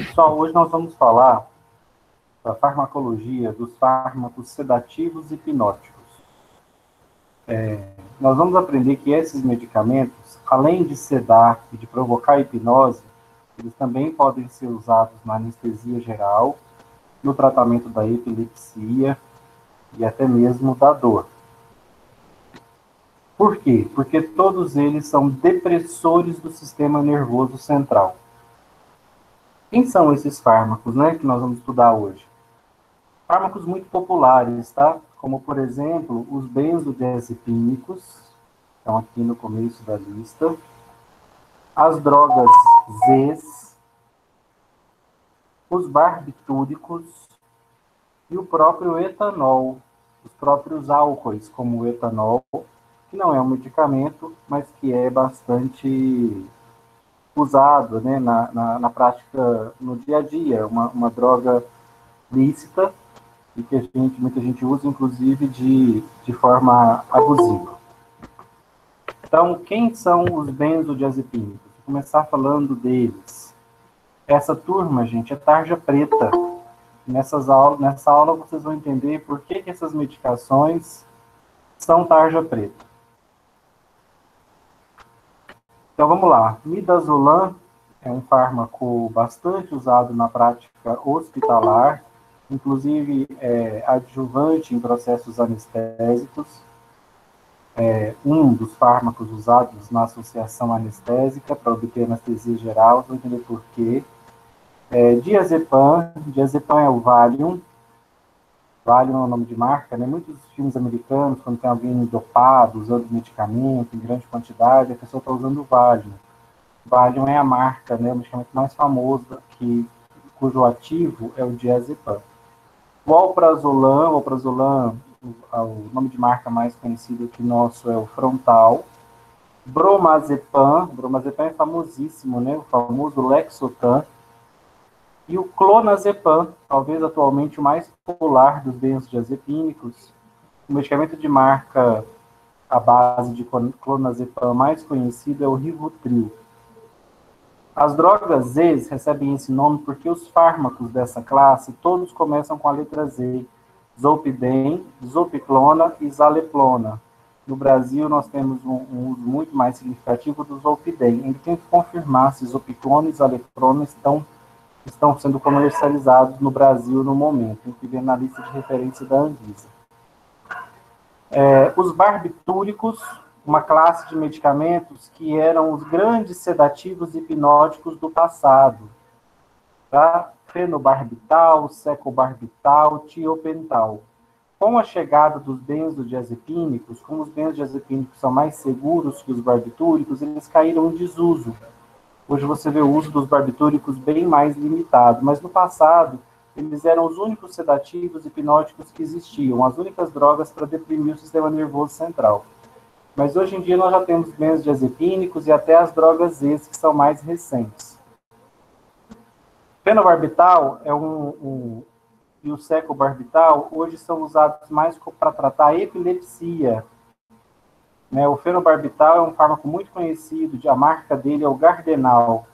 Pessoal, hoje nós vamos falar da farmacologia dos fármacos sedativos e hipnóticos. Nós vamos aprender que esses medicamentos, além de sedar e de provocar hipnose, eles também podem ser usados na anestesia geral, no tratamento da epilepsia e até mesmo da dor. Por quê? Porque todos eles são depressores do sistema nervoso central. Quem são esses fármacos, que nós vamos estudar hoje? Fármacos muito populares, tá? Como, por exemplo, os benzodiazepínicos, estão aqui no começo da lista, as drogas Zs, os barbitúricos e o próprio etanol, os próprios álcoois, como o etanol, que não é um medicamento, mas que é bastante usado, né, na prática, no dia a dia, uma droga lícita e que muita gente usa, inclusive, de forma abusiva. Então, quem são os benzodiazepínicos? Vou começar falando deles. Essa turma, gente, é tarja preta. Nessa aula vocês vão entender por que essas medicações são tarja preta. Então, vamos lá. Midazolam é um fármaco bastante usado na prática hospitalar, inclusive adjuvante em processos anestésicos. Um dos fármacos usados na associação anestésica para obter anestesia geral, vou entender por quê. Diazepam é o Valium. Valium é o nome de marca, né? Muitos filmes americanos, quando tem alguém dopado, usando medicamento em grande quantidade, a pessoa está usando o Valium. Valium é a marca, né? O medicamento mais famoso, cujo ativo é o diazepam. O alprazolam, o nome de marca mais conhecido aqui nosso é o Frontal. Bromazepam é famosíssimo, né? O famoso Lexotan. E o clonazepam, talvez atualmente o mais popular dos benzodiazepínicos. O medicamento de marca à base de clonazepam mais conhecido é o Rivotril. As drogas Z recebem esse nome porque os fármacos dessa classe todos começam com a letra Z. Zolpidem, Zopiclona e Zaleplona. No Brasil, nós temos um uso muito mais significativo do Zolpidem. Ainda tem que confirmar se Zopiclona e Zaleplona estão sendo comercializados no Brasil no momento. Tem que ver na lista de referência da Anvisa. Os barbitúricos, uma classe de medicamentos que eram os grandes sedativos hipnóticos do passado. Tá? Fenobarbital, secobarbital, tiopental. Com a chegada dos benzodiazepínicos, como os benzodiazepínicos são mais seguros que os barbitúricos, eles caíram em desuso. Hoje você vê o uso dos barbitúricos bem mais limitado, mas no passado eles eram os únicos sedativos hipnóticos que existiam, as únicas drogas para deprimir o sistema nervoso central. Mas hoje em dia nós já temos benzodiazepínicos e até as drogas Z, que são mais recentes. Fenobarbital e o secobarbital hoje são usados mais para tratar a epilepsia. O fenobarbital é um fármaco muito conhecido, a marca dele é o Gardenal.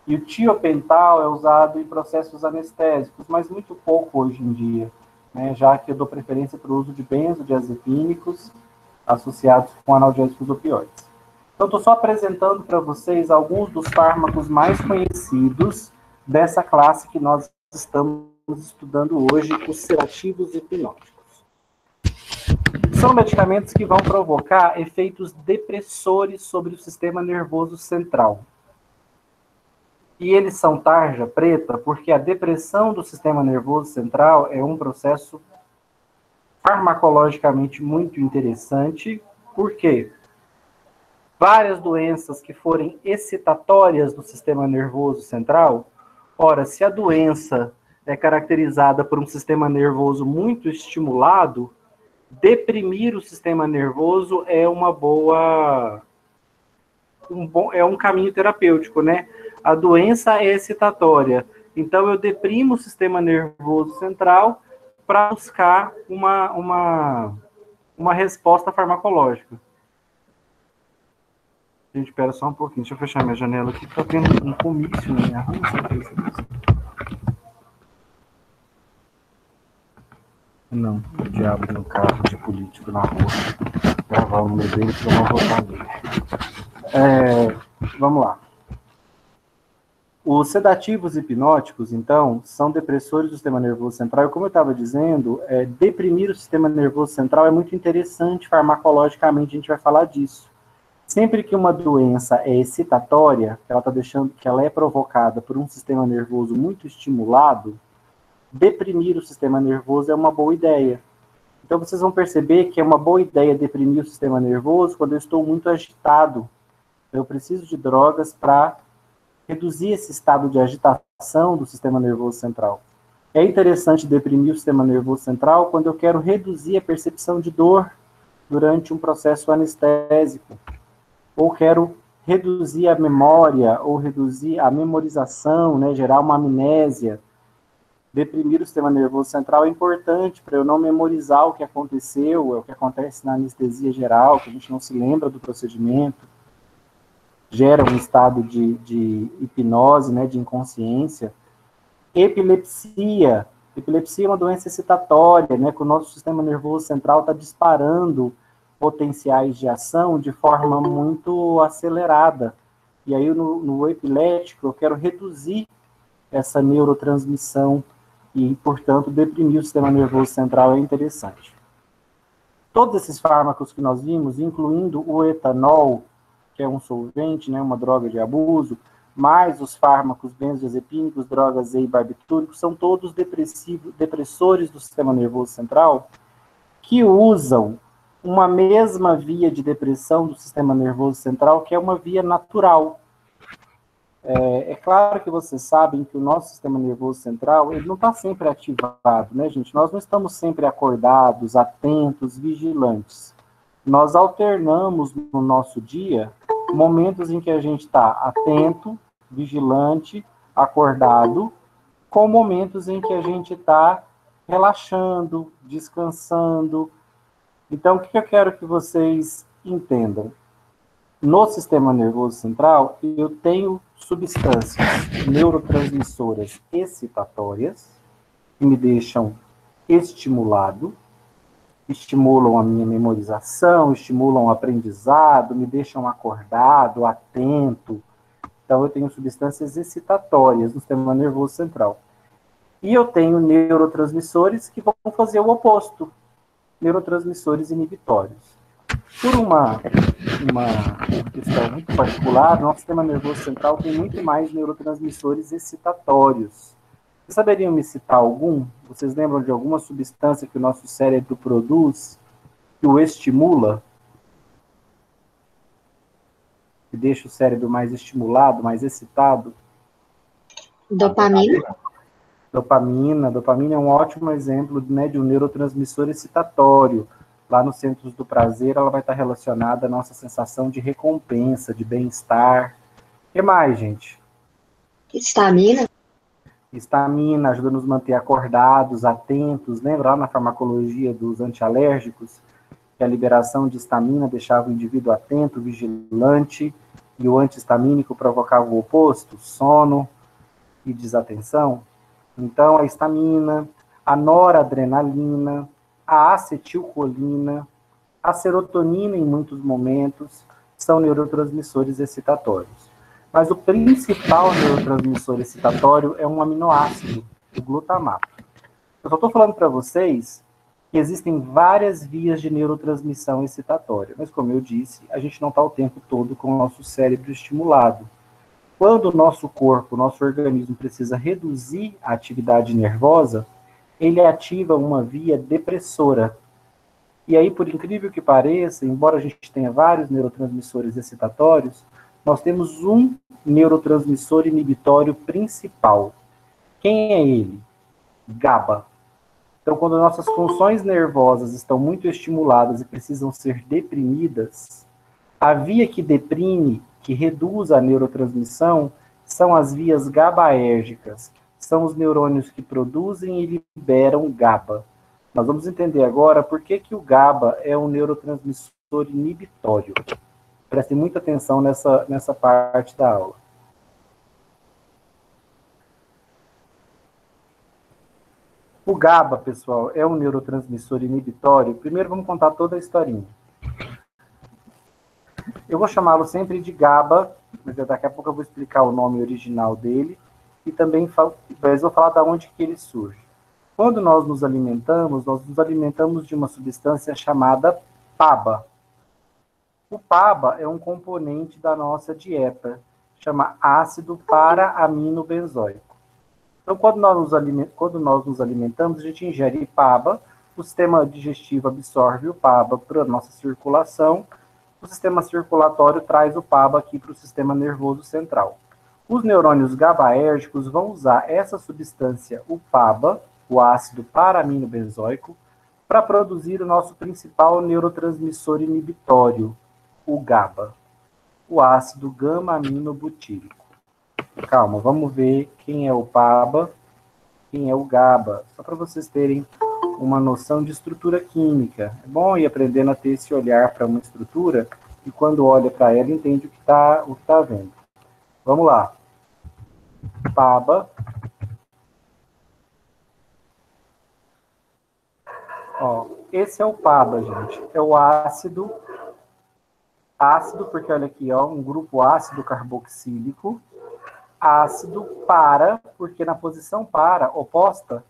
E o tiopental é usado em processos anestésicos, mas muito pouco hoje em dia, já que eu dou preferência para o uso de benzodiazepínicos associados com analgésicos opioides. Então, estou só apresentando para vocês alguns dos fármacos mais conhecidos dessa classe que nós estamos estudando hoje, os sedativos hipnóticos. São medicamentos que vão provocar efeitos depressores sobre o sistema nervoso central. E eles são tarja preta porque a depressão do sistema nervoso central é um processo farmacologicamente muito interessante. Por quê? Várias doenças que forem excitatórias do sistema nervoso central, ora, se a doença é caracterizada por um sistema nervoso muito estimulado, deprimir o sistema nervoso é um caminho terapêutico, né? A doença é excitatória, então eu deprimo o sistema nervoso central para buscar uma resposta farmacológica. Gente, espera só um pouquinho. Deixa eu fechar minha janela aqui, tá tendo um comício na minha rua. Não, o diabo no carro de político na rua. Gravar o número dele para não votar nele. Vamos lá. Os sedativos hipnóticos, então, são depressores do sistema nervoso central. E como eu estava dizendo, deprimir o sistema nervoso central é muito interessante farmacologicamente, a gente vai falar disso. Sempre que uma doença é excitatória, que ela é provocada por um sistema nervoso muito estimulado, deprimir o sistema nervoso é uma boa ideia. Então vocês vão perceber que é uma boa ideia deprimir o sistema nervoso quando eu estou muito agitado. Eu preciso de drogas para reduzir esse estado de agitação do sistema nervoso central. É interessante deprimir o sistema nervoso central quando eu quero reduzir a percepção de dor durante um processo anestésico, ou quero reduzir a memória, ou reduzir a memorização, né, gerar uma amnésia. Deprimir o sistema nervoso central é importante para eu não memorizar o que aconteceu, é o que acontece na anestesia geral, que a gente não se lembra do procedimento, gera um estado de hipnose, né, de inconsciência. Epilepsia. Epilepsia é uma doença excitatória, né, que o nosso sistema nervoso central está disparando potenciais de ação de forma muito acelerada. E aí, no epilético, eu quero reduzir essa neurotransmissão e, portanto, deprimir o sistema nervoso central é interessante. Todos esses fármacos que nós vimos, incluindo o etanol, que é um solvente, né, uma droga de abuso, mais os fármacos benzodiazepínicos, drogas e barbitúricos, são todos depressores do sistema nervoso central que usam uma mesma via de depressão do sistema nervoso central, que é uma via natural. É claro que vocês sabem que o nosso sistema nervoso central, ele não está sempre ativado, né, gente? Nós não estamos sempre acordados, atentos, vigilantes. Nós alternamos no nosso dia momentos em que a gente está atento, vigilante, acordado, com momentos em que a gente está relaxando, descansando. Então, o que eu quero que vocês entendam? No sistema nervoso central, eu tenho substâncias neurotransmissoras excitatórias, que me deixam estimulado, estimulam a minha memorização, estimulam o aprendizado, me deixam acordado, atento. Então, eu tenho substâncias excitatórias no sistema nervoso central. E eu tenho neurotransmissores que vão fazer o oposto, neurotransmissores inibitórios. Por uma questão muito particular, nosso sistema nervoso central tem muito mais neurotransmissores excitatórios. Vocês saberiam me citar algum? Vocês lembram de alguma substância que o nosso cérebro produz que o estimula? Que deixa o cérebro mais estimulado, mais excitado? Dopamina. Dopamina é um ótimo exemplo, né, de um neurotransmissor excitatório. Lá nos centros do prazer, ela vai estar relacionada à nossa sensação de recompensa, de bem-estar. O que mais, gente? Histamina. Histamina ajuda a nos manter acordados, atentos. Lembra lá na farmacologia dos antialérgicos? Que a liberação de histamina deixava o indivíduo atento, vigilante, e o antihistamínico provocava o oposto, sono e desatenção. Então, a histamina, a noradrenalina, a acetilcolina, a serotonina, em muitos momentos, são neurotransmissores excitatórios. Mas o principal neurotransmissor excitatório é um aminoácido, o glutamato. Eu só estou falando para vocês que existem várias vias de neurotransmissão excitatória, mas, como eu disse, a gente não está o tempo todo com o nosso cérebro estimulado. Quando o nosso corpo, o nosso organismo precisa reduzir a atividade nervosa, ele ativa uma via depressora. E aí, por incrível que pareça, embora a gente tenha vários neurotransmissores excitatórios, nós temos um neurotransmissor inibitório principal. Quem é ele? GABA. Então, quando nossas funções nervosas estão muito estimuladas e precisam ser deprimidas, a via que deprime, que reduz a neurotransmissão, são as vias GABAérgicas. São os neurônios que produzem e liberam GABA. Nós vamos entender agora por que o GABA é um neurotransmissor inibitório. Prestem muita atenção nessa parte da aula. O GABA, pessoal, é um neurotransmissor inibitório. Primeiro vamos contar toda a historinha. Eu vou chamá-lo sempre de GABA, mas daqui a pouco eu vou explicar o nome original dele e também vou falar de onde que ele surge. Quando nós nos alimentamos de uma substância chamada PABA. O PABA é um componente da nossa dieta, chama ácido para-aminobenzoico. Então, quando nós nos alimentamos, a gente ingere PABA, o sistema digestivo absorve o PABA para a nossa circulação, o sistema circulatório traz o PABA aqui para o sistema nervoso central. Os neurônios GABAérgicos vão usar essa substância, o PABA, o ácido para-aminobenzoico, para produzir o nosso principal neurotransmissor inibitório, o GABA, o ácido gama-aminobutírico. Calma, vamos ver quem é o PABA, quem é o GABA, só para vocês terem uma noção de estrutura química. É bom ir aprendendo a ter esse olhar para uma estrutura e quando olha para ela entende o que tá vendo. Vamos lá. PABA. Ó, esse é o PABA, gente. É o ácido porque olha aqui, ó, um grupo ácido carboxílico. Ácido para, porque na posição para, oposta,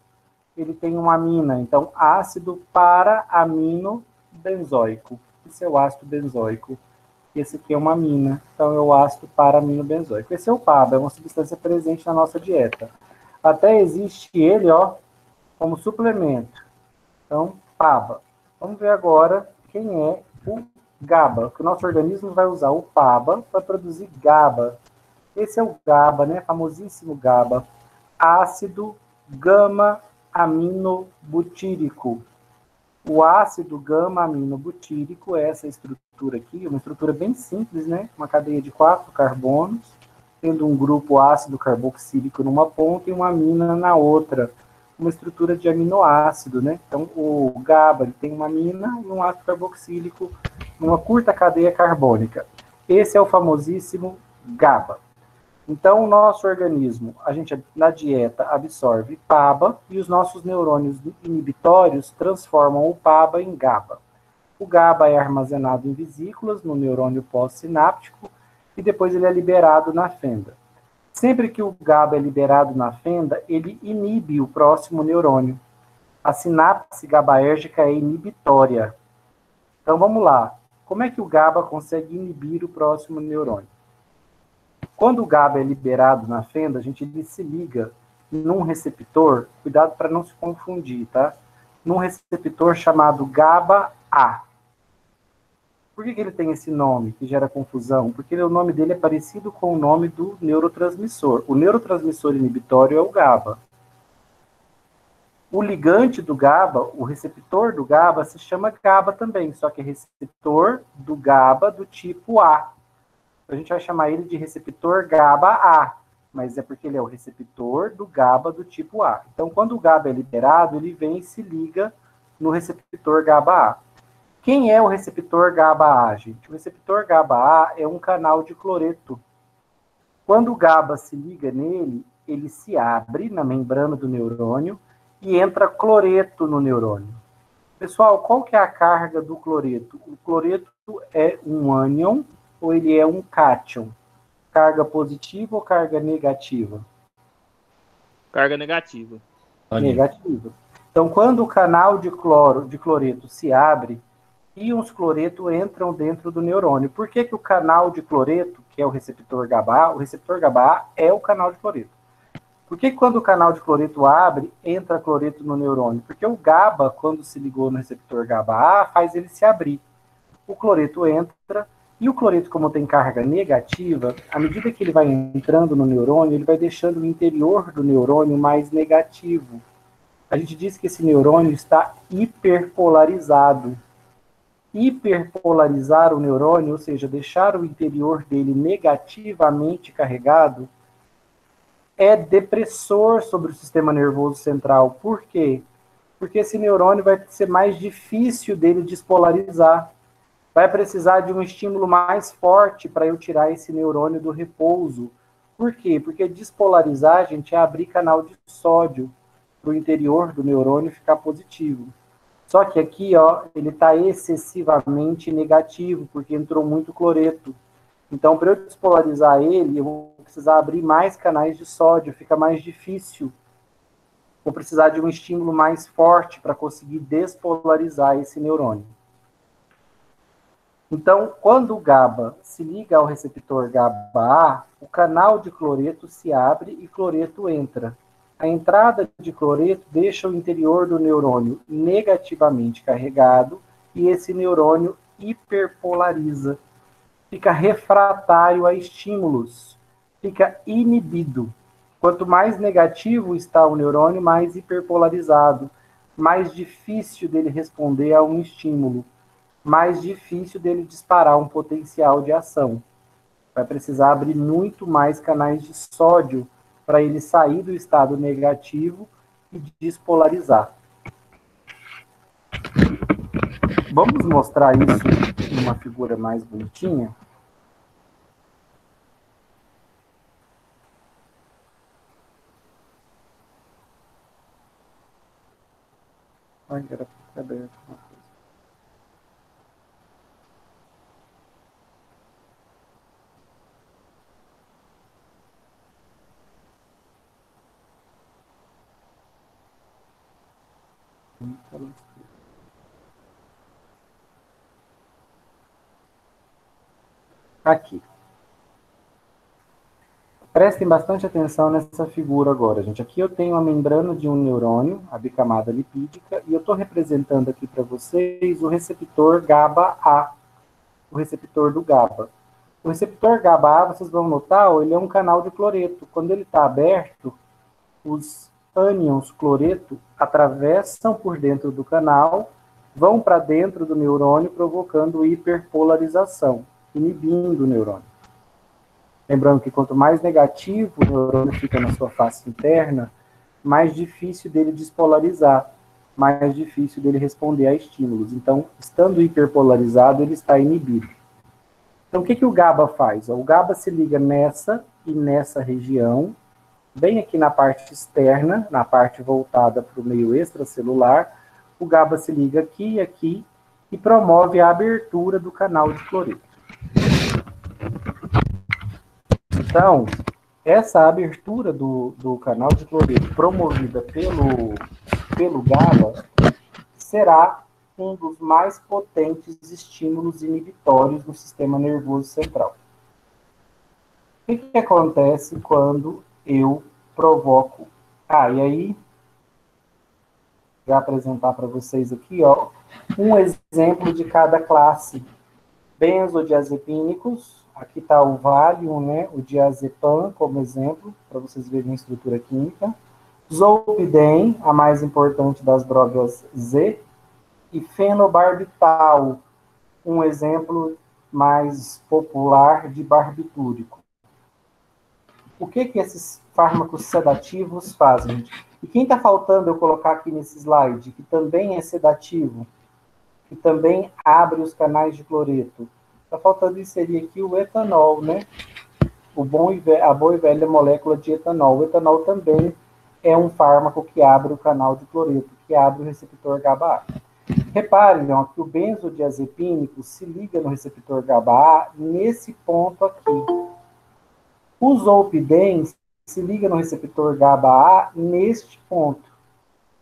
ele tem uma amina. Então, ácido para-aminobenzoico. Esse é o ácido benzoico. Esse aqui é uma amina. Então, é o ácido para-aminobenzoico. Esse é o PABA, é uma substância presente na nossa dieta. Até existe ele, ó, como suplemento. Então, PABA. Vamos ver agora quem é o GABA. Que o nosso organismo vai usar o PABA para produzir GABA. Esse é o GABA, né? Famosíssimo GABA. Ácido gama-aminobutírico. O ácido gama-aminobutírico é essa estrutura aqui, uma estrutura bem simples, né? Uma cadeia de 4 carbonos, tendo um grupo ácido carboxílico numa ponta e uma amina na outra. Uma estrutura de aminoácido, né? Então, o GABA ele tem uma amina e um ácido carboxílico numa curta cadeia carbônica. Esse é o famosíssimo GABA. Então, o nosso organismo, a gente na dieta absorve PABA e os nossos neurônios inibitórios transformam o PABA em GABA. O GABA é armazenado em vesículas, no neurônio pós-sináptico, e depois ele é liberado na fenda. Sempre que o GABA é liberado na fenda, ele inibe o próximo neurônio. A sinapse GABAérgica é inibitória. Então, vamos lá. Como é que o GABA consegue inibir o próximo neurônio? Quando o GABA é liberado na fenda, ele se liga num receptor, cuidado para não se confundir, tá? Num receptor chamado GABA-A. Por que ele tem esse nome que gera confusão? Porque o nome dele é parecido com o nome do neurotransmissor. O neurotransmissor inibitório é o GABA. O ligante do GABA, o receptor do GABA, se chama GABA também, só que é receptor do GABA do tipo A. A gente vai chamar ele de receptor GABA-A, mas é porque ele é o receptor do GABA do tipo A. Então, quando o GABA é liberado, ele vem e se liga no receptor GABA-A. Quem é o receptor GABA-A, gente? O receptor GABA-A é um canal de cloreto. Quando o GABA se liga nele, ele se abre na membrana do neurônio e entra cloreto no neurônio. Pessoal, qual que é a carga do cloreto? O cloreto é um ânion ou ele é um cátion? Carga positiva ou carga negativa? Carga negativa. Negativa. Então, quando o canal de cloreto se abre, íons cloreto entram dentro do neurônio. Por que o canal de cloreto, que é o receptor GABA, o receptor GABA é o canal de cloreto? Por que quando o canal de cloreto abre, entra cloreto no neurônio? Porque o GABA, quando se ligou no receptor GABA-A, faz ele se abrir. O cloreto entra, e o cloreto, como tem carga negativa, à medida que ele vai entrando no neurônio, ele vai deixando o interior do neurônio mais negativo. A gente diz que esse neurônio está hiperpolarizado. Hiperpolarizar o neurônio, ou seja, deixar o interior dele negativamente carregado, é depressor sobre o sistema nervoso central. Por quê? Porque esse neurônio vai ser mais difícil dele despolarizar. vai precisar de um estímulo mais forte para eu tirar esse neurônio do repouso. Por quê? Porque despolarizar, gente, é abrir canal de sódio para o interior do neurônio ficar positivo. Só que aqui, ó, ele está excessivamente negativo, porque entrou muito cloreto. Então, para eu despolarizar ele, eu vou precisar abrir mais canais de sódio, fica mais difícil. Vou precisar de um estímulo mais forte para conseguir despolarizar esse neurônio. Então, quando o GABA se liga ao receptor GABA-A, o canal de cloreto se abre e cloreto entra. A entrada de cloreto deixa o interior do neurônio negativamente carregado e esse neurônio hiperpolariza. Fica refratário a estímulos, fica inibido. Quanto mais negativo está o neurônio, mais hiperpolarizado, mais difícil dele responder a um estímulo, mais difícil dele disparar um potencial de ação. Vai precisar abrir muito mais canais de sódio para ele sair do estado negativo e despolarizar. Vamos mostrar isso numa figura mais bonitinha? Ai, era para aberto uma coisa. Aqui. Prestem bastante atenção nessa figura agora, gente. Aqui eu tenho a membrana de um neurônio, a bicamada lipídica, e eu estou representando aqui para vocês o receptor GABA-A, o receptor do GABA. O receptor GABA-A, vocês vão notar, ele é um canal de cloreto. Quando ele está aberto, os ânions cloreto atravessam por dentro do canal, vão para dentro do neurônio, provocando hiperpolarização, inibindo o neurônio. Lembrando que quanto mais negativo o neurônio fica na sua face interna, mais difícil dele despolarizar, mais difícil dele responder a estímulos. Então, estando hiperpolarizado, ele está inibido. Então, o que o GABA faz? O GABA se liga nessa e nessa região, bem aqui na parte externa, na parte voltada para o meio extracelular. O GABA se liga aqui e aqui e promove a abertura do canal de cloreto. Então, essa abertura do canal de cloreto promovida pelo GABA será um dos mais potentes estímulos inibitórios no sistema nervoso central. O que acontece quando eu provoco? E aí, vou apresentar para vocês aqui, ó, um exemplo de cada classe. Benzodiazepínicos, aqui está o Valium, né, o diazepam como exemplo, para vocês verem a estrutura química. Zolpidem, a mais importante das drogas Z, e fenobarbital, um exemplo mais popular de barbitúrico. O que esses fármacos sedativos fazem? E quem está faltando eu colocar aqui nesse slide, que também é sedativo, que também abre os canais de cloreto? Está faltando inserir aqui o etanol, né? A boa e velha molécula de etanol. O etanol também é um fármaco que abre o canal de cloreto, que abre o receptor GABA-A. Reparem, ó, que o benzodiazepínico se liga no receptor GABA-A nesse ponto aqui. O zolpidem se liga no receptor GABA-A neste ponto.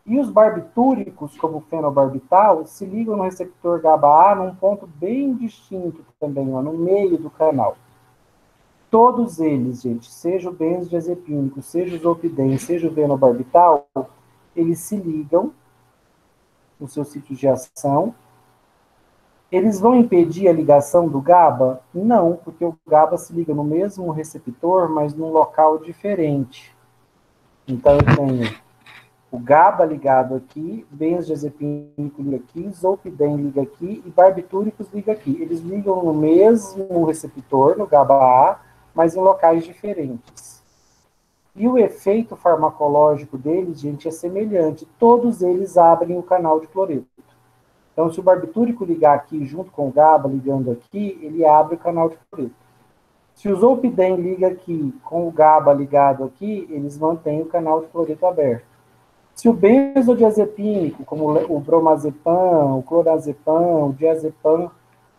E os barbitúricos, como o fenobarbital, se ligam no receptor GABA-A num ponto bem distinto também, ó, no meio do canal. Todos eles, gente, seja o benzodiazepínico, seja o zolpidem, seja o fenobarbital, eles se ligam nos seus sítios de ação. Eles vão impedir a ligação do GABA? Não, porque o GABA se liga no mesmo receptor, mas num local diferente. Então, eu tenho o GABA ligado aqui, benzodiazepínico liga aqui, zolpidem liga aqui e barbitúricos liga aqui. Eles ligam no mesmo receptor, no GABA-A, mas em locais diferentes. E o efeito farmacológico deles, gente, é semelhante. Todos eles abrem o canal de cloreto. Então, se o barbitúrico ligar aqui junto com o GABA, ligando aqui, ele abre o canal de cloreto. Se o zolpidem liga aqui com o GABA ligado aqui, eles mantêm o canal de cloreto aberto. Se o benzodiazepínico, como o bromazepam, o clorazepam, o diazepam,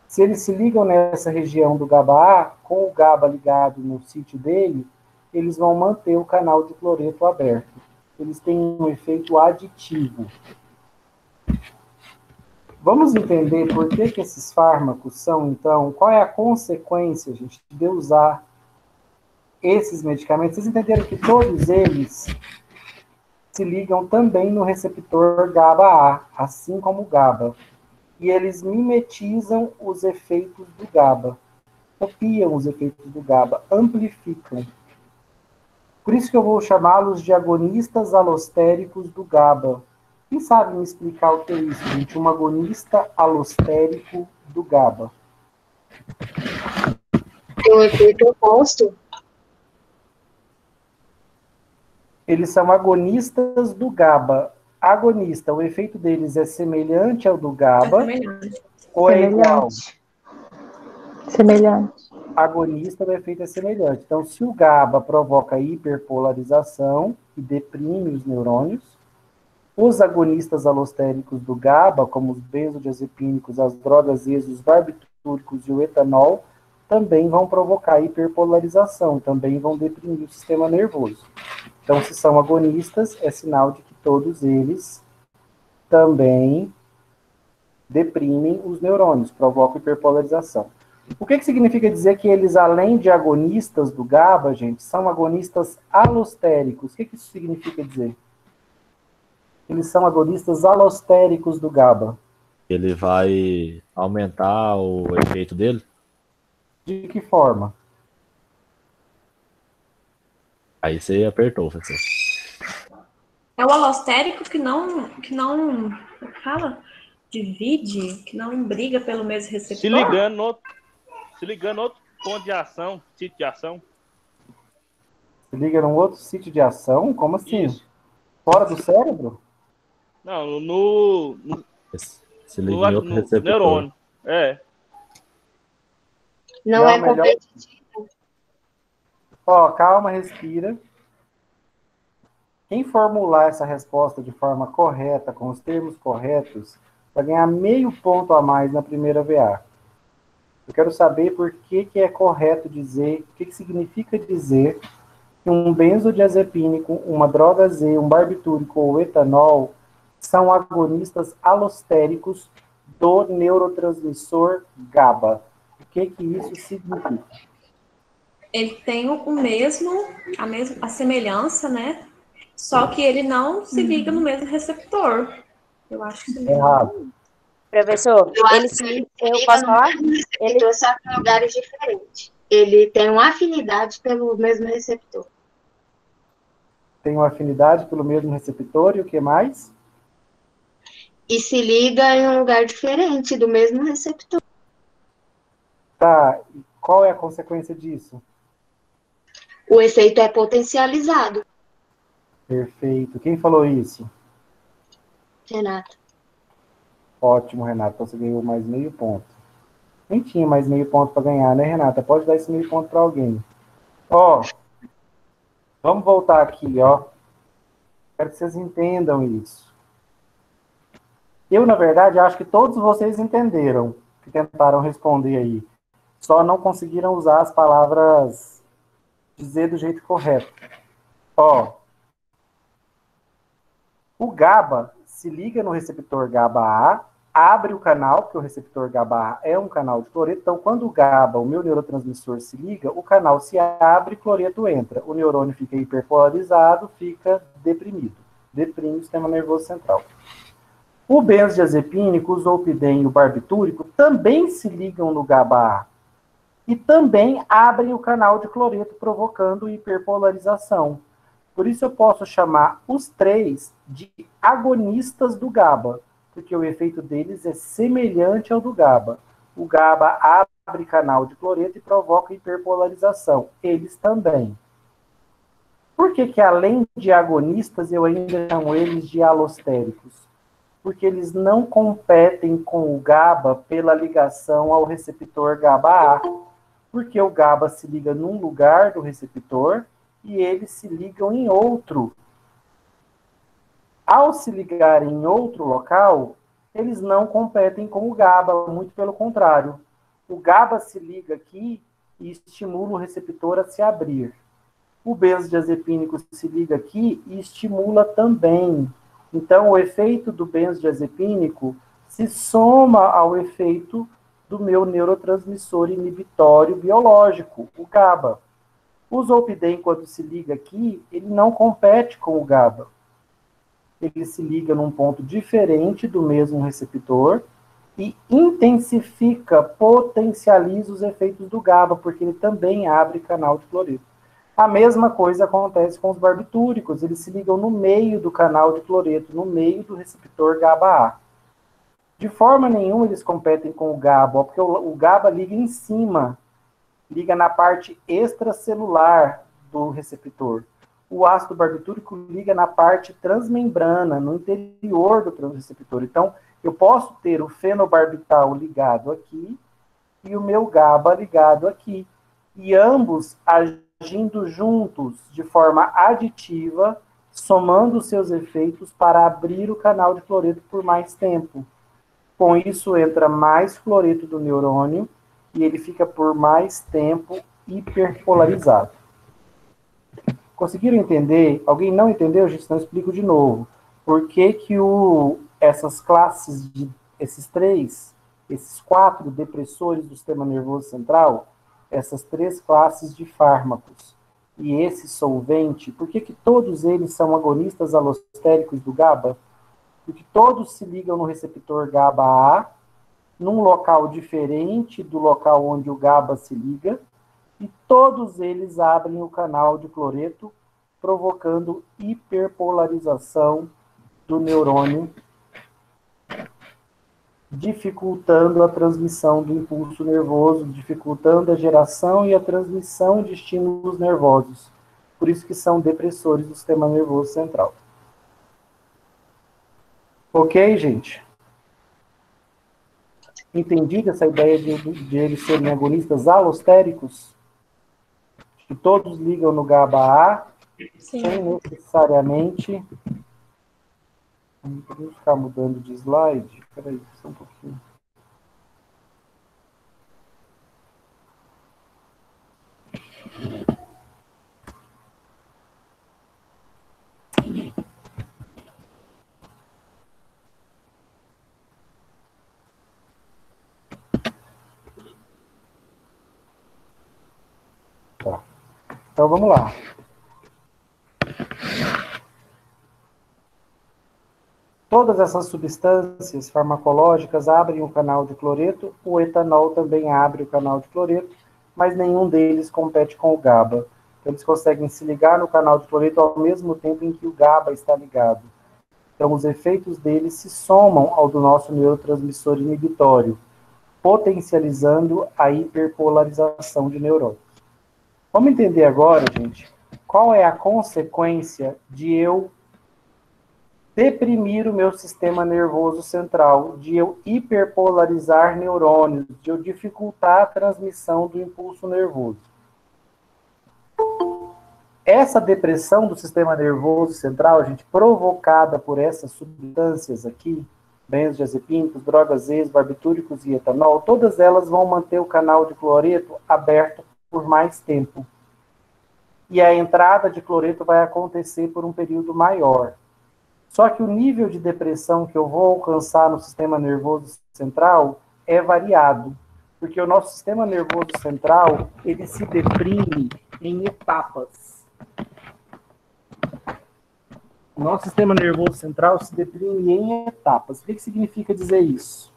se eles se ligam nessa região do GABA-A, com o GABA ligado no sítio dele, eles vão manter o canal de cloreto aberto. Eles têm um efeito aditivo. Vamos entender por que esses fármacos são, então, qual é a consequência, gente, de usar esses medicamentos. Vocês entenderam que todos eles se ligam também no receptor GABA-A, assim como o GABA. E eles mimetizam os efeitos do GABA, copiam os efeitos do GABA, amplificam. Por isso que eu vou chamá-los de agonistas alostéricos do GABA. Quem sabe me explicar o que é isso, gente? Um agonista alostérico do GABA. Tem um efeito oposto. Eles são agonistas do GABA. Agonista, o efeito deles é semelhante ao do GABA ou é igual? Semelhante. Agonista, o efeito é semelhante. Então, se o GABA provoca hiperpolarização e deprime os neurônios, os agonistas alostéricos do GABA, como os benzodiazepínicos, as drogas ESO, os barbitúricos e o etanol, também vão provocar hiperpolarização, também vão deprimir o sistema nervoso. Então, se são agonistas, é sinal de que todos eles também deprimem os neurônios, provocam hiperpolarização. O que significa dizer que eles, além de agonistas do GABA, gente, são agonistas alostéricos? O que isso significa dizer? Eles são agonistas alostéricos do GABA. Ele vai aumentar o efeito dele? De que forma? Aí você apertou, professor. É o alostérico que não fala, divide, que não briga pelo mesmo receptor. Se ligando no outro ponto de ação, sítio de ação. Se liga num outro sítio de ação? Como assim? Isso. Fora do cérebro? Não, Se liga em outro receptor. neurônio. É. Não é competitivo. Ó, calma, respira. Quem formular essa resposta de forma correta, com os termos corretos, vai ganhar meio ponto a mais na primeira VA. Eu quero saber por que é correto dizer, o que significa dizer que um benzodiazepínico, uma droga Z, um barbitúrico ou etanol são agonistas alostéricos do neurotransmissor GABA. O que isso significa? Ele tem a semelhança, né? Só que ele não se liga no mesmo receptor. Eu acho que É errado. Professor, eu posso falar? Ele só que em lugares diferentes. Ele tem uma afinidade pelo mesmo receptor. Tem uma afinidade pelo mesmo receptor e o que mais? E se liga em um lugar diferente do mesmo receptor. Tá, e qual é a consequência disso? O efeito é potencializado. Perfeito. Quem falou isso? Renato. Ótimo, Renata. Então você ganhou mais meio ponto. Nem tinha mais meio ponto para ganhar, né, Renata? Pode dar esse meio ponto para alguém. Ó, vamos voltar aqui, ó. Quero que vocês entendam isso. Eu, na verdade, acho que todos vocês entenderam, que tentaram responder aí. Só não conseguiram usar as palavras, dizer do jeito correto. Ó, o GABA se liga no receptor GABA-A, abre o canal, porque o receptor GABA-A é um canal de cloreto. Então, quando o GABA, o meu neurotransmissor, se liga, o canal se abre e cloreto entra. O neurônio fica hiperpolarizado, fica deprimido. Deprime o sistema nervoso central. O benzodiazepínico, o zolpidem e o barbitúrico também se ligam no GABA-A e também abrem o canal de cloreto, provocando hiperpolarização. Por isso eu posso chamar os três de agonistas do GABA, porque o efeito deles é semelhante ao do GABA. O GABA abre canal de cloreto e provoca hiperpolarização. Eles também. Por que além de agonistas eu ainda chamo eles de alostéricos? porque eles não competem com o GABA pela ligação ao receptor GABA-A, porque o GABA se liga num lugar do receptor e eles se ligam em outro. Ao se ligarem em outro local, eles não competem com o GABA, muito pelo contrário. O GABA se liga aqui e estimula o receptor a se abrir. O benzodiazepínico se liga aqui e estimula também. Então, o efeito do benzodiazepínico se soma ao efeito do meu neurotransmissor inibitório biológico, o GABA. O zolpidem, quando se liga aqui, ele não compete com o GABA. Ele se liga num ponto diferente do mesmo receptor e intensifica, potencializa os efeitos do GABA, porque ele também abre canal de cloreto. A mesma coisa acontece com os barbitúricos, eles se ligam no meio do canal de cloreto, no meio do receptor GABA-A. De forma nenhuma eles competem com o GABA, porque o GABA liga em cima, liga na parte extracelular do receptor. O ácido barbitúrico liga na parte transmembrana, no interior do receptor. Então, eu posso ter o fenobarbital ligado aqui e o meu GABA ligado aqui. E ambos agindo juntos, de forma aditiva, somando seus efeitos para abrir o canal de cloreto por mais tempo. Com isso, entra mais cloreto do neurônio e ele fica por mais tempo hiperpolarizado. Conseguiram entender? Alguém não entendeu? Gente, não explico de novo. Por que que essas classes, esses 4 depressores do sistema nervoso central, essas 3 classes de fármacos e esse solvente, por que que todos eles são agonistas alostéricos do GABA? Porque todos se ligam no receptor GABA-A, num local diferente do local onde o GABA se liga, e todos eles abrem o canal de cloreto, provocando hiperpolarização do neurônio, dificultando a transmissão do impulso nervoso, dificultando a geração e a transmissão de estímulos nervosos. Por isso que são depressores do sistema nervoso central. Ok, gente? Entendido essa ideia de eles serem agonistas alostéricos? Que todos ligam no GABA-A, sem necessariamente... Vamos ficar mudando de slide? Espera aí, só um pouquinho. Tá. Então, vamos lá. Todas essas substâncias farmacológicas abrem o canal de cloreto, o etanol também abre o canal de cloreto, mas nenhum deles compete com o GABA. Então, eles conseguem se ligar no canal de cloreto ao mesmo tempo em que o GABA está ligado. Então, os efeitos deles se somam ao do nosso neurotransmissor inibitório, potencializando a hiperpolarização de neurônios. Vamos entender agora, gente, qual é a consequência de eu deprimir o meu sistema nervoso central, de eu hiperpolarizar neurônios, de eu dificultar a transmissão do impulso nervoso. Essa depressão do sistema nervoso central, gente, provocada por essas substâncias aqui, benzodiazepínicos, drogas ex, barbitúricos e etanol, todas elas vão manter o canal de cloreto aberto por mais tempo. E a entrada de cloreto vai acontecer por um período maior. Só que o nível de depressão que eu vou alcançar no sistema nervoso central é variado, porque o nosso sistema nervoso central, ele se deprime em etapas. O nosso sistema nervoso central se deprime em etapas. O que significa dizer isso?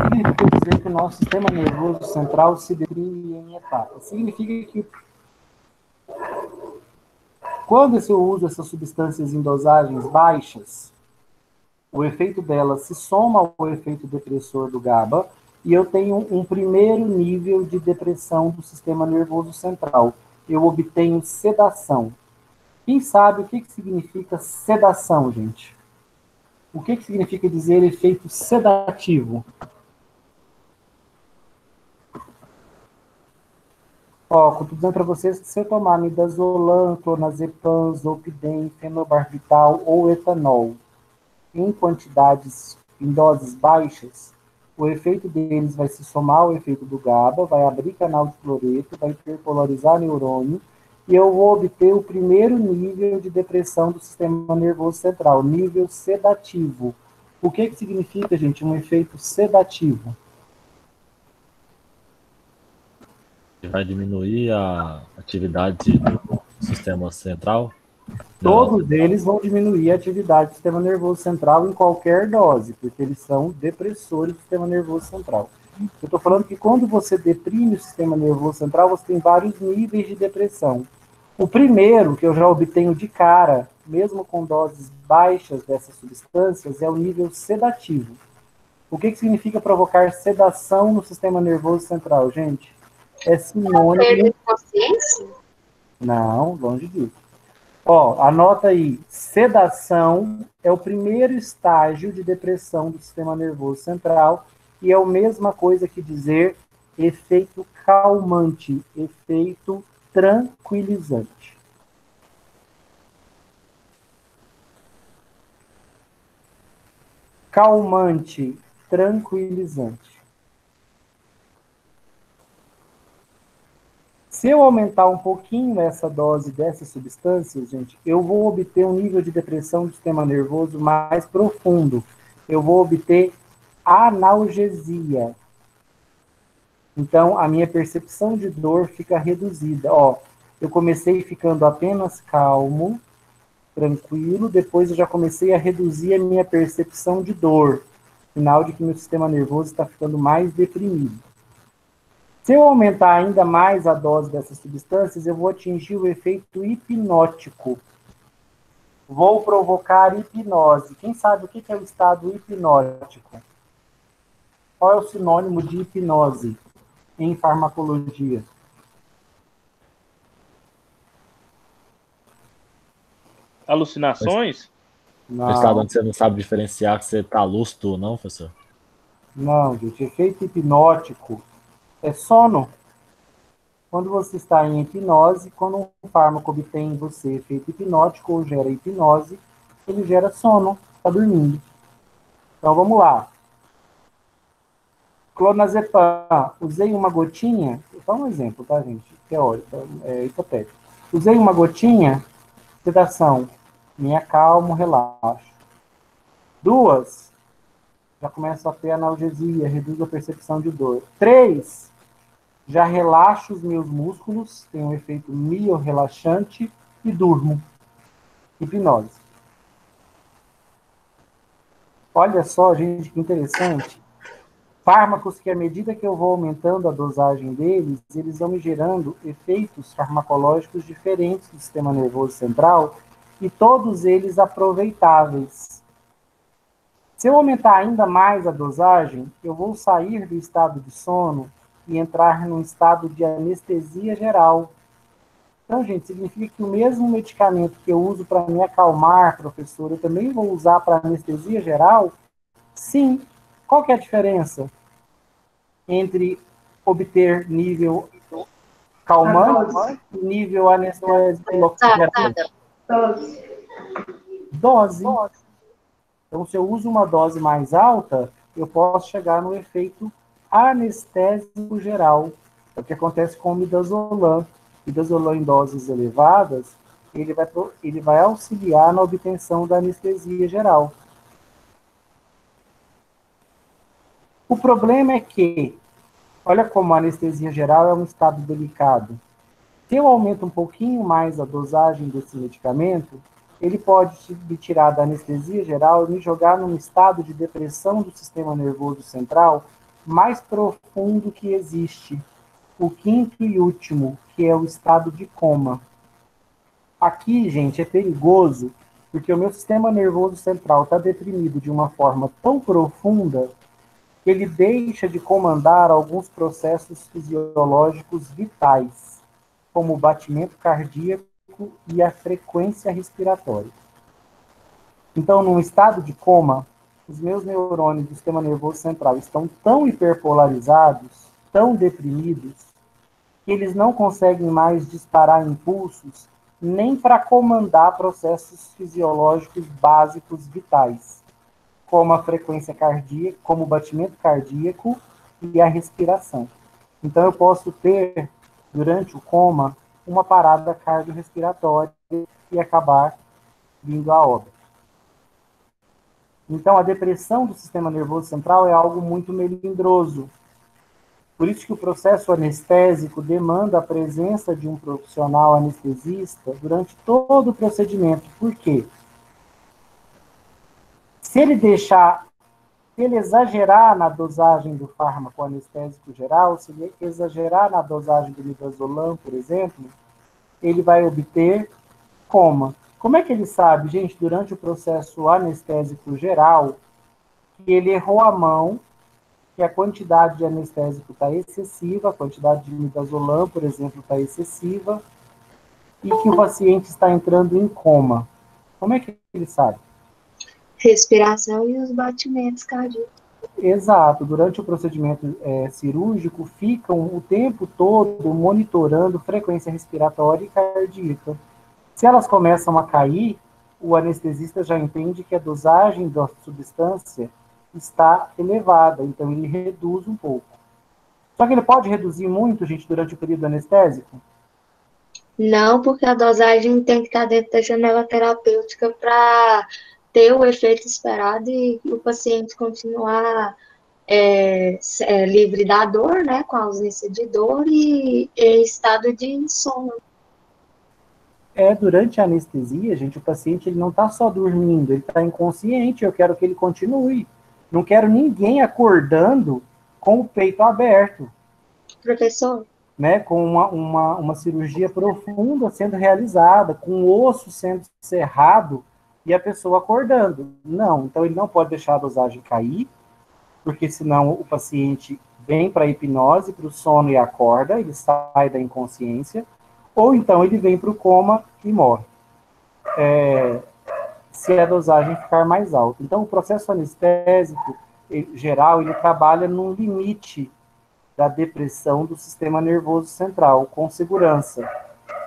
Significa dizer que o nosso sistema nervoso central se deprime em etapas. Significa que Quando eu uso essas substâncias em dosagens baixas, o efeito delas se soma ao efeito depressor do GABA e eu tenho um primeiro nível de depressão do sistema nervoso central. Eu obtenho sedação. Quem sabe o que significa sedação, gente? O que significa dizer efeito sedativo? Ó, estou dizendo para vocês que se eu tomar midazolam, clonazepam, zolpidem, fenobarbital ou etanol em quantidades, em doses baixas, o efeito deles vai se somar ao efeito do GABA, vai abrir canal de cloreto, vai hiperpolarizar neurônio, e eu vou obter o primeiro nível de depressão do sistema nervoso central, nível sedativo. O que significa, gente, um efeito sedativo? Vai diminuir a atividade do sistema central? Todos eles vão diminuir a atividade do sistema nervoso central em qualquer dose, porque eles são depressores do sistema nervoso central. Eu estou falando que quando você deprime o sistema nervoso central, você tem vários níveis de depressão. O primeiro, que eu já obtenho de cara, mesmo com doses baixas dessas substâncias, é o nível sedativo. O que significa provocar sedação no sistema nervoso central, gente? É sinônimo... Perda de consciência? Não, longe disso. Ó, anota aí. Sedação é o primeiro estágio de depressão do sistema nervoso central e é a mesma coisa que dizer efeito calmante, efeito tranquilizante. Calmante, tranquilizante. Se eu aumentar um pouquinho essa dose dessas substâncias, gente, eu vou obter um nível de depressão do sistema nervoso mais profundo. Eu vou obter analgesia. Então, a minha percepção de dor fica reduzida. Ó, eu comecei ficando apenas calmo, tranquilo, depois eu já comecei a reduzir a minha percepção de dor. Sinal de que meu sistema nervoso está ficando mais deprimido. Se eu aumentar ainda mais a dose dessas substâncias, eu vou atingir o efeito hipnótico. Vou provocar hipnose. Quem sabe o que é o estado hipnótico? Qual é o sinônimo de hipnose em farmacologia? Alucinações? Não, O estado onde você não sabe diferenciar que você está lúcido, não, professor? não, gente. Efeito hipnótico é sono. Quando você está em hipnose, quando um fármaco obtém em você efeito hipnótico ou gera hipnose, ele gera sono, está dormindo. Então vamos lá. Clonazepam, usei uma gotinha, só um exemplo, tá, gente? Teórico, hipotético. Usei uma gotinha, sedação, me acalmo, relaxo. 2, já começo a ter analgesia, reduz a percepção de dor. 3, já relaxo os meus músculos, tem um efeito miorrelaxante e durmo. Hipnose. Olha só, gente, que interessante. Fármacos que, à medida que eu vou aumentando a dosagem deles, eles vão me gerando efeitos farmacológicos diferentes do sistema nervoso central e todos eles aproveitáveis. Se eu aumentar ainda mais a dosagem, eu vou sair do estado de sono e entrar num estado de anestesia geral. Então, gente, significa que o mesmo medicamento que eu uso para me acalmar, professor, eu também vou usar para anestesia geral? Sim. Qual que é a diferença entre obter nível calmante e nível anestésico geral? Dose. Então, se eu uso uma dose mais alta, eu posso chegar no efeito anestésico geral. É o que acontece com o midazolam. Midazolam em doses elevadas, ele vai auxiliar na obtenção da anestesia geral. O problema é que, olha como a anestesia geral é um estado delicado. Se eu aumento um pouquinho mais a dosagem desse medicamento, ele pode me tirar da anestesia geral e me jogar num estado de depressão do sistema nervoso central mais profundo que existe, o quinto e último, que é o estado de coma. Aqui, gente, é perigoso, porque o meu sistema nervoso central está deprimido de uma forma tão profunda que ele deixa de comandar alguns processos fisiológicos vitais, como o batimento cardíaco e a frequência respiratória. Então, num estado de coma, os meus neurônios do sistema nervoso central estão tão hiperpolarizados, tão deprimidos, que eles não conseguem mais disparar impulsos nem para comandar processos fisiológicos básicos vitais, como a frequência cardíaca, como o batimento cardíaco e a respiração. Então, eu posso ter, durante o coma, uma parada cardiorrespiratória e acabar vindo a óbito. Então, a depressão do sistema nervoso central é algo muito melindroso. Por isso que o processo anestésico demanda a presença de um profissional anestesista durante todo o procedimento. Por quê? Se ele exagerar na dosagem do fármaco anestésico geral, se ele exagerar na dosagem do midazolam, por exemplo, ele vai obter coma. Como é que ele sabe, gente, durante o processo anestésico geral, que ele errou a mão, que a quantidade de anestésico está excessiva, a quantidade de midazolam, por exemplo, está excessiva, e que o paciente está entrando em coma? Como é que ele sabe? Respiração e os batimentos cardíacos. Exato. Durante o procedimento cirúrgico, ficam o tempo todo monitorando frequência respiratória e cardíaca. Se elas começam a cair, o anestesista já entende que a dosagem da substância está elevada, então ele reduz um pouco. Só que ele pode reduzir muito, gente, durante o período anestésico? Não, porque a dosagem tem que estar dentro da janela terapêutica para ter o efeito esperado e o paciente continuar livre da dor, né, com a ausência de dor e em estado de sono. Durante a anestesia, gente, o paciente ele não está só dormindo, ele está inconsciente, eu quero que ele continue. Não quero ninguém acordando com o peito aberto. Professor? Né, com uma cirurgia profunda sendo realizada, com o osso sendo cerrado e a pessoa acordando. Não, então ele não pode deixar a dosagem cair, porque senão o paciente vem para a hipnose, para o sono e acorda, ele sai da inconsciência, ou então ele vem para o coma e morre, se a dosagem ficar mais alta. Então, o processo anestésico geral, ele trabalha no limite da depressão do sistema nervoso central, com segurança.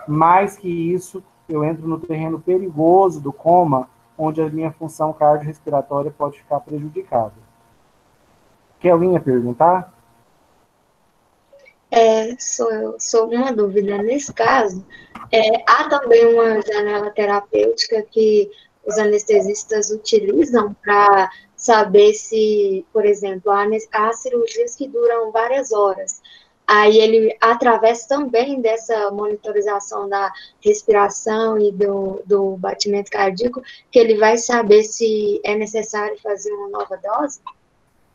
Mais que isso, eu entro no terreno perigoso do coma, onde a minha função cardiorrespiratória pode ficar prejudicada. Quer alguém perguntar? Sou uma dúvida. Nesse caso, há também uma janela terapêutica que os anestesistas utilizam para saber se, por exemplo, há cirurgias que duram várias horas. Aí ele, através também dessa monitorização da respiração e do batimento cardíaco, que ele vai saber se é necessário fazer uma nova dose?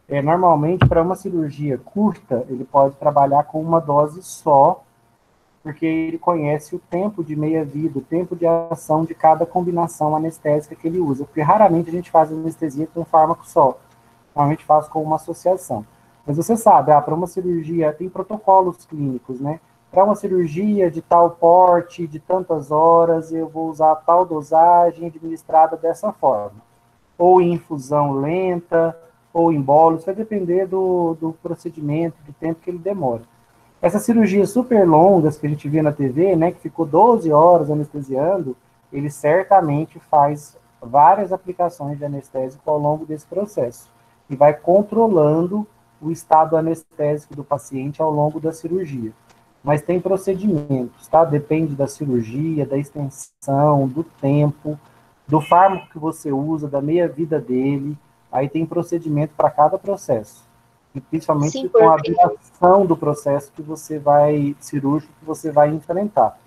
Normalmente, para uma cirurgia curta, ele pode trabalhar com uma dose só, porque ele conhece o tempo de meia-vida, o tempo de ação de cada combinação anestésica que ele usa, porque raramente a gente faz anestesia com um fármaco só, normalmente faz com uma associação. Mas você sabe, para uma cirurgia, tem protocolos clínicos, né? Para uma cirurgia de tal porte, de tantas horas, eu vou usar tal dosagem administrada dessa forma. Ou em infusão lenta, ou em bolos, vai depender do procedimento, do tempo que ele demora. Essas cirurgias super longas que a gente vê na TV, né, que ficou 12 horas anestesiando, ele certamente faz várias aplicações de anestésico ao longo desse processo e vai controlando o estado anestésico do paciente ao longo da cirurgia. Mas tem procedimentos, tá? Depende da cirurgia, da extensão, do tempo, do fármaco que você usa, da meia-vida dele. Aí tem procedimento para cada processo. E principalmente Sim, com a duração do processo cirúrgico que você vai enfrentar.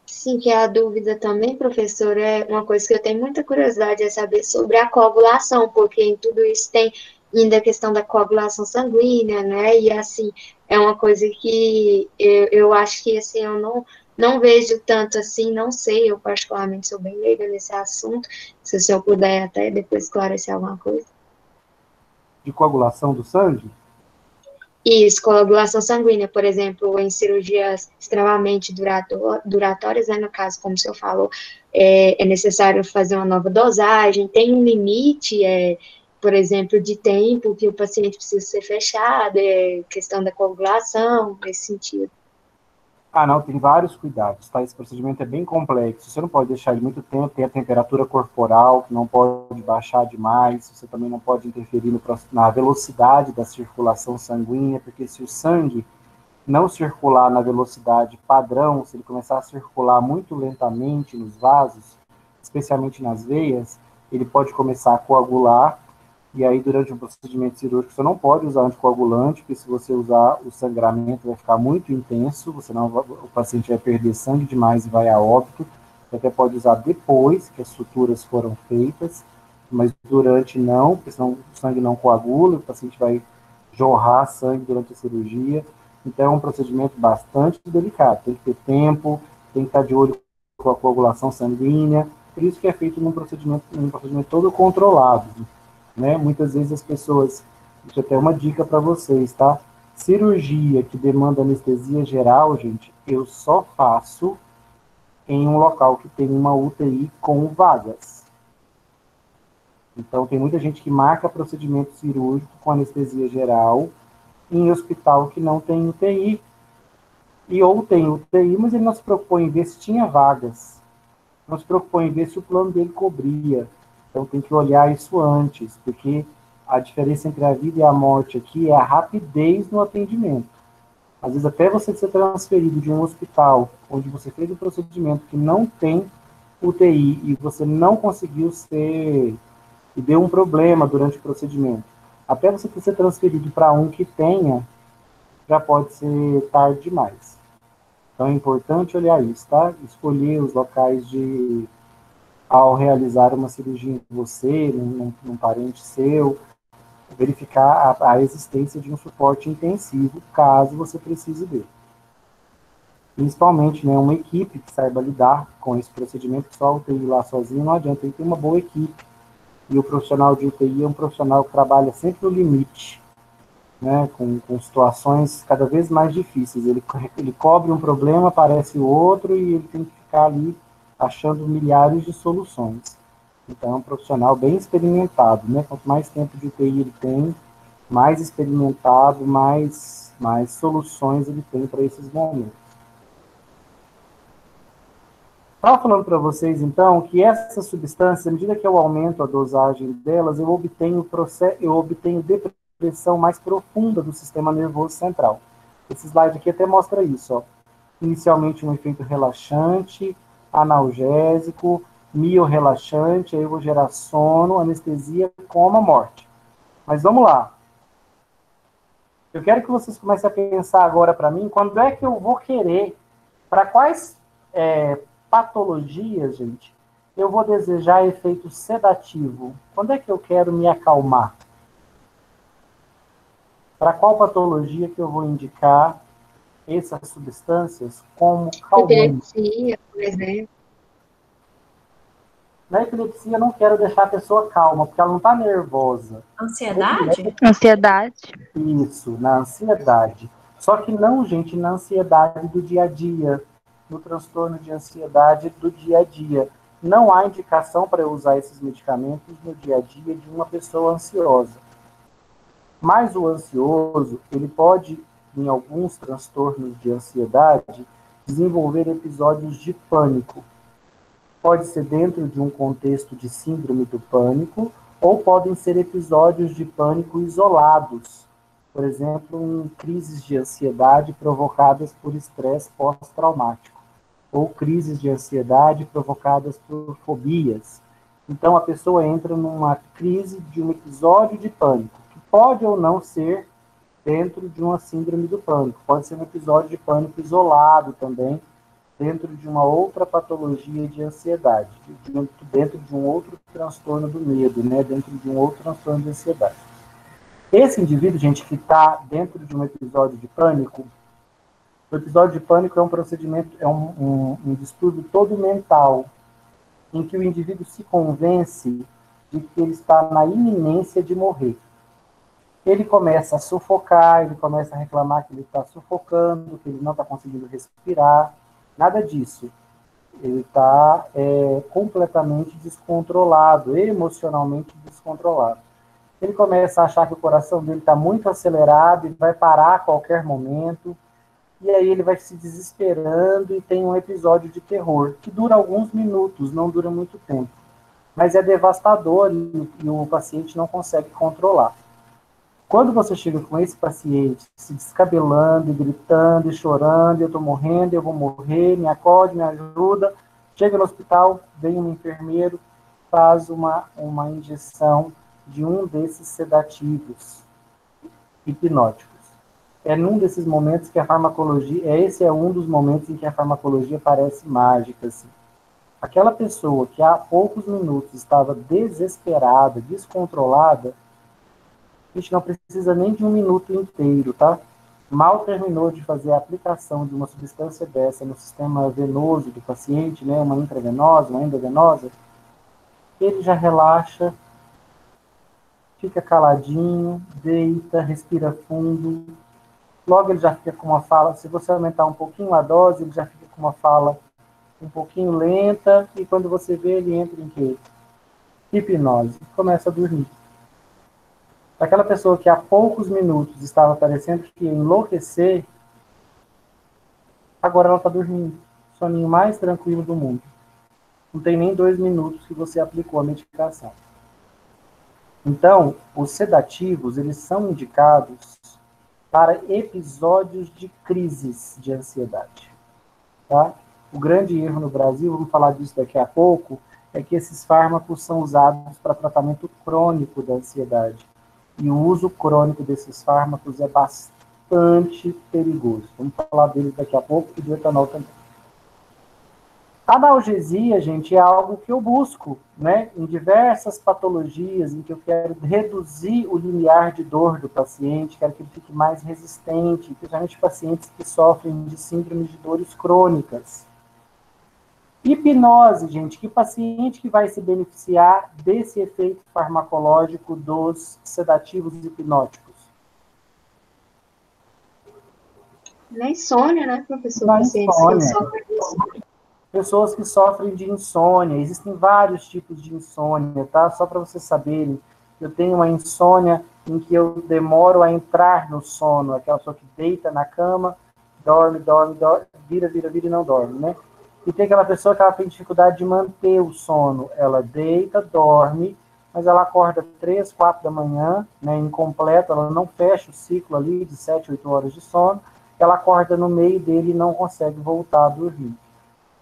Sim, que a dúvida também, professor, é uma coisa que eu tenho muita curiosidade, é saber sobre a coagulação, porque em tudo isso tem ainda a questão da coagulação sanguínea, né? E assim, é uma coisa que eu acho que assim, eu não vejo tanto assim, não sei, eu particularmente sou bem leiga nesse assunto, se o senhor puder até depois esclarecer alguma coisa. De coagulação do sangue? Isso, coagulação sanguínea, por exemplo, em cirurgias extremamente duratórias, né, no caso, como o senhor falou, é necessário fazer uma nova dosagem, tem um limite, por exemplo, de tempo que o paciente precisa ser fechado, questão da coagulação, nesse sentido. Ah, não, tem vários cuidados, tá? Esse procedimento é bem complexo. Você não pode deixar ele muito tempo, tem a temperatura corporal, que não pode baixar demais, você também não pode interferir na velocidade da circulação sanguínea, porque se o sangue não circular na velocidade padrão, se ele começar a circular muito lentamente nos vasos, especialmente nas veias, ele pode começar a coagular. E aí, durante um procedimento cirúrgico, você não pode usar anticoagulante, porque se você usar, o sangramento vai ficar muito intenso, o paciente vai perder sangue demais e vai a óbito. Você até pode usar depois que as suturas foram feitas, mas durante não, porque senão o sangue não coagula, o paciente vai jorrar sangue durante a cirurgia. Então, é um procedimento bastante delicado. Tem que ter tempo, tem que estar de olho com a coagulação sanguínea, por isso que é feito num procedimento todo controlado. Né? Muitas vezes as pessoas, deixa eu ter uma dica para vocês, tá? Cirurgia que demanda anestesia geral, gente, eu só faço em um local que tem uma UTI com vagas. Então, tem muita gente que marca procedimento cirúrgico com anestesia geral em hospital que não tem UTI. E ou tem UTI, mas ele não se preocupou em ver se tinha vagas. Não se preocupou em ver se o plano dele cobria. Então, tem que olhar isso antes, porque a diferença entre a vida e a morte aqui é a rapidez no atendimento. Às vezes, até você ser transferido de um hospital onde você fez um procedimento que não tem UTI e você não conseguiu ser... e deu um problema durante o procedimento. Até você ser transferido para um que tenha, já pode ser tarde demais. Então, é importante olhar isso, tá? Escolher os locais ao realizar uma cirurgia em você, num parente seu, verificar a existência de um suporte intensivo, caso você precise dele. Principalmente, né, uma equipe que saiba lidar com esse procedimento, que só a UTI lá sozinho não adianta, tem que ter uma boa equipe. E o profissional de UTI é um profissional que trabalha sempre no limite, né, com situações cada vez mais difíceis. Ele cobre um problema, aparece outro, e ele tem que ficar ali achando milhares de soluções. Então, é um profissional bem experimentado, né? Quanto mais tempo de UTI ele tem, mais experimentado, mais soluções ele tem para esses momentos. Estava falando para vocês, então, que essas substâncias, à medida que eu aumento a dosagem delas, eu obtenho depressão mais profunda do sistema nervoso central. Esse slide aqui até mostra isso, ó. Inicialmente um efeito relaxante, analgésico, miorrelaxante, aí eu vou gerar sono, anestesia, coma, morte. Mas vamos lá. Eu quero que vocês comecem a pensar agora para mim, quando é que eu vou querer, para quais patologias, gente, eu vou desejar efeito sedativo? Quando é que eu quero me acalmar? Para qual patologia que eu vou indicar essas substâncias como calmantes? Epilepsia, por exemplo. Na epilepsia, eu não quero deixar a pessoa calma, porque ela não está nervosa. Ansiedade? Ansiedade. Isso, na ansiedade. Só que não, gente, na ansiedade do dia a dia, no transtorno de ansiedade do dia a dia. Não há indicação para eu usar esses medicamentos no dia a dia de uma pessoa ansiosa. Mas o ansioso, ele pode, em alguns transtornos de ansiedade, desenvolver episódios de pânico. Pode ser dentro de um contexto de síndrome do pânico, ou podem ser episódios de pânico isolados. Por exemplo, em crises de ansiedade provocadas por estresse pós-traumático, ou crises de ansiedade provocadas por fobias. Então, a pessoa entra numa crise de um episódio de pânico, que pode ou não ser dentro de uma síndrome do pânico. Pode ser um episódio de pânico isolado também, dentro de uma outra patologia de ansiedade, dentro de um outro transtorno do medo, né? Dentro de um outro transtorno de ansiedade. Esse indivíduo, gente, que está dentro de um episódio de pânico, O episódio de pânico é um procedimento, é um distúrbio todo mental, em que o indivíduo se convence de que ele está na iminência de morrer. Ele começa a sufocar, ele começa a reclamar que ele está sufocando, que ele não está conseguindo respirar, nada disso. Ele está completamente descontrolado, emocionalmente descontrolado. Ele começa a achar que o coração dele está muito acelerado e vai parar a qualquer momento, e aí ele vai se desesperando e tem um episódio de terror, que dura alguns minutos, não dura muito tempo. Mas é devastador e o paciente não consegue controlar. Quando você chega com esse paciente se descabelando, e gritando, e chorando, eu estou morrendo, eu vou morrer, me acorde, me ajuda, chega no hospital, vem um enfermeiro, faz uma injeção de um desses sedativos hipnóticos. É num desses momentos que a farmacologia, esse é um dos momentos em que a farmacologia parece mágica, assim. Aquela pessoa que há poucos minutos estava desesperada, descontrolada, a gente não precisa nem de um minuto inteiro, tá? Mal terminou de fazer a aplicação de uma substância dessa no sistema venoso do paciente, né, uma intravenosa, uma endovenosa, ele já relaxa, fica caladinho, deita, respira fundo. Logo ele já fica com uma fala, se você aumentar um pouquinho a dose, ele já fica com uma fala um pouquinho lenta, e quando você vê, ele entra em quê? Hipnose, começa a dormir. Aquela pessoa que há poucos minutos estava parecendo que ia enlouquecer, agora ela está dormindo. Soninho mais tranquilo do mundo. Não tem nem 2 minutos que você aplicou a medicação. Então, os sedativos, eles são indicados para episódios de crises de ansiedade. Tá? O grande erro no Brasil, vamos falar disso daqui a pouco, é que esses fármacos são usados para tratamento crônico da ansiedade. E o uso crônico desses fármacos é bastante perigoso. Vamos falar deles daqui a pouco e do etanol também. A analgesia, gente, é algo que eu busco, né? Em diversas patologias em que eu quero reduzir o limiar de dor do paciente, quero que ele fique mais resistente, principalmente pacientes que sofrem de síndrome de dores crônicas. Hipnose, gente, que paciente que vai se beneficiar desse efeito farmacológico dos sedativos hipnóticos? Na insônia, né, professor? Na Pacientes insônia. que sofrem de insônia. Pessoas que sofrem de insônia, existem vários tipos de insônia, tá? Só para vocês saberem, eu tenho uma insônia em que eu demoro a entrar no sono, aquela pessoa que deita na cama, dorme, vira e não dorme, né? E tem aquela pessoa que ela tem dificuldade de manter o sono, ela deita, dorme, mas ela acorda 3, 4 da manhã, né, incompleta, ela não fecha o ciclo ali de 7, 8 horas de sono, ela acorda no meio dele e não consegue voltar a dormir.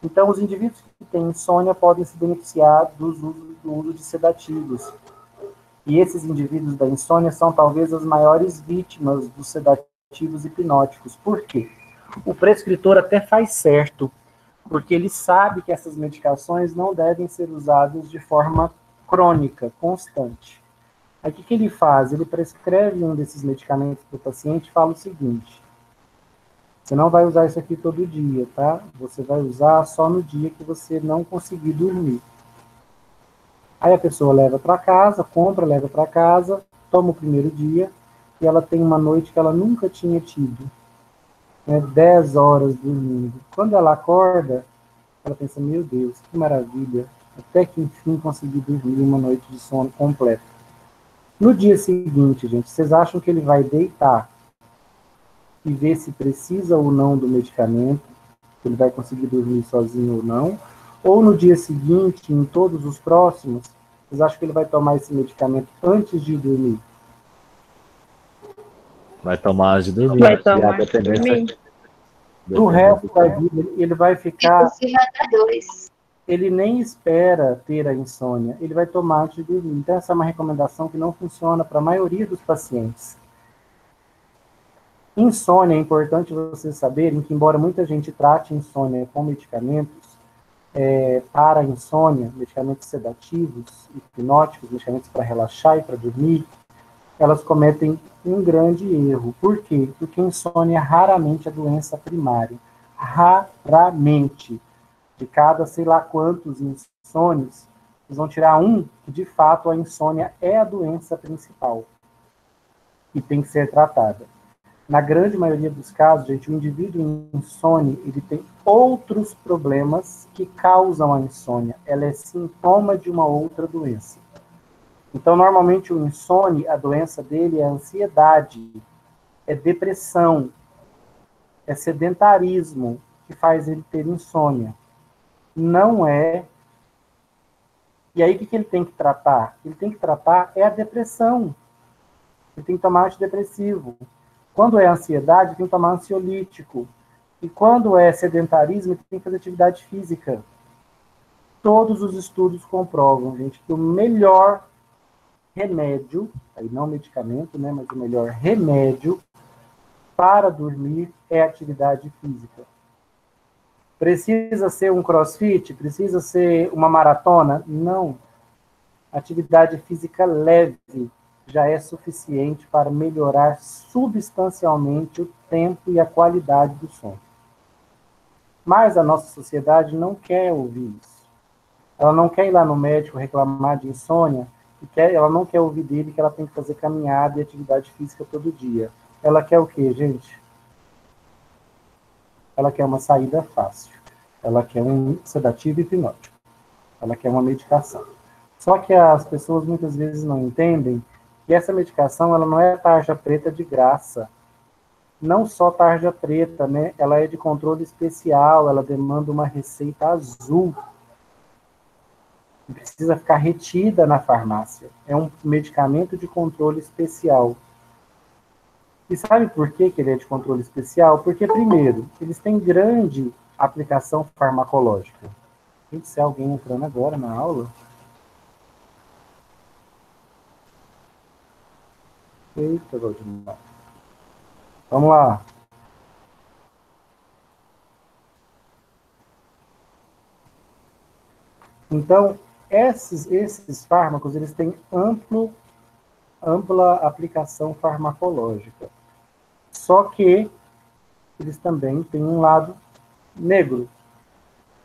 Então, os indivíduos que têm insônia podem se beneficiar do uso de sedativos. E esses indivíduos da insônia são talvez as maiores vítimas dos sedativos hipnóticos. Por quê? O prescritor até faz certo, porque ele sabe que essas medicações não devem ser usadas de forma crônica, constante. Aí o que ele faz? Ele prescreve um desses medicamentos para o paciente e fala o seguinte: você não vai usar isso aqui todo dia, tá? Você vai usar só no dia que você não conseguir dormir. Aí a pessoa leva para casa, compra, leva para casa, toma o primeiro dia, e ela tem uma noite que ela nunca tinha tido. 10 horas dormindo. Quando ela acorda, ela pensa, meu Deus, que maravilha, até que enfim consegui dormir uma noite de sono completa. No dia seguinte, gente, vocês acham que ele vai deitar e ver se precisa ou não do medicamento, se ele vai conseguir dormir sozinho ou não, ou no dia seguinte, em todos os próximos, vocês acham que ele vai tomar esse medicamento antes de dormir? Vai tomar antes de dormir. Vai tomar a dependência. Do resto da vida, ele vai ficar... Inclusive até 2. Ele nem espera ter a insônia, ele vai tomar antes de dormir. Então, essa é uma recomendação que não funciona para a maioria dos pacientes. Insônia, é importante vocês saberem que, embora muita gente trate insônia com medicamentos, para a insônia, medicamentos sedativos, hipnóticos, medicamentos para relaxar e para dormir, elas cometem um grande erro. Por quê? Porque insônia raramente é doença primária. Raramente. De cada sei lá quantos insônios, eles vão tirar um que, de fato, a insônia é a doença principal e tem que ser tratada. Na grande maioria dos casos, gente, o indivíduo insone, ele tem outros problemas que causam a insônia. Ela é sintoma de uma outra doença. Então, normalmente, o insone, a doença dele é ansiedade, é depressão, é sedentarismo que faz ele ter insônia. Não é. E aí, o que ele tem que tratar? Ele tem que tratar é a depressão. Ele tem que tomar antidepressivo. Quando é ansiedade, tem que tomar ansiolítico. E quando é sedentarismo, tem que fazer atividade física. Todos os estudos comprovam, gente, que o melhor remédio, aí não medicamento, né, mas o melhor remédio para dormir é atividade física. Precisa ser um crossfit? Precisa ser uma maratona? Não. Atividade física leve já é suficiente para melhorar substancialmente o tempo e a qualidade do sono. Mas a nossa sociedade não quer ouvir isso. Ela não quer ir lá no médico reclamar de insônia, ela não quer ouvir dele que ela tem que fazer caminhada e atividade física todo dia. Ela quer o quê, gente? Ela quer uma saída fácil. Ela quer um sedativo hipnótico. Ela quer uma medicação. Só que as pessoas muitas vezes não entendem que essa medicação ela não é tarja preta de graça. Não só tarja preta, né? Ela é de controle especial, ela demanda uma receita azul. Precisa ficar retida na farmácia. É um medicamento de controle especial. E sabe por que ele é de controle especial? Porque, primeiro, eles têm grande aplicação farmacológica. Gente, se alguém entrando agora na aula... Eita, Valdemar. Vamos lá. Então, esses fármacos, eles têm ampla aplicação farmacológica. Só que eles também têm um lado negro,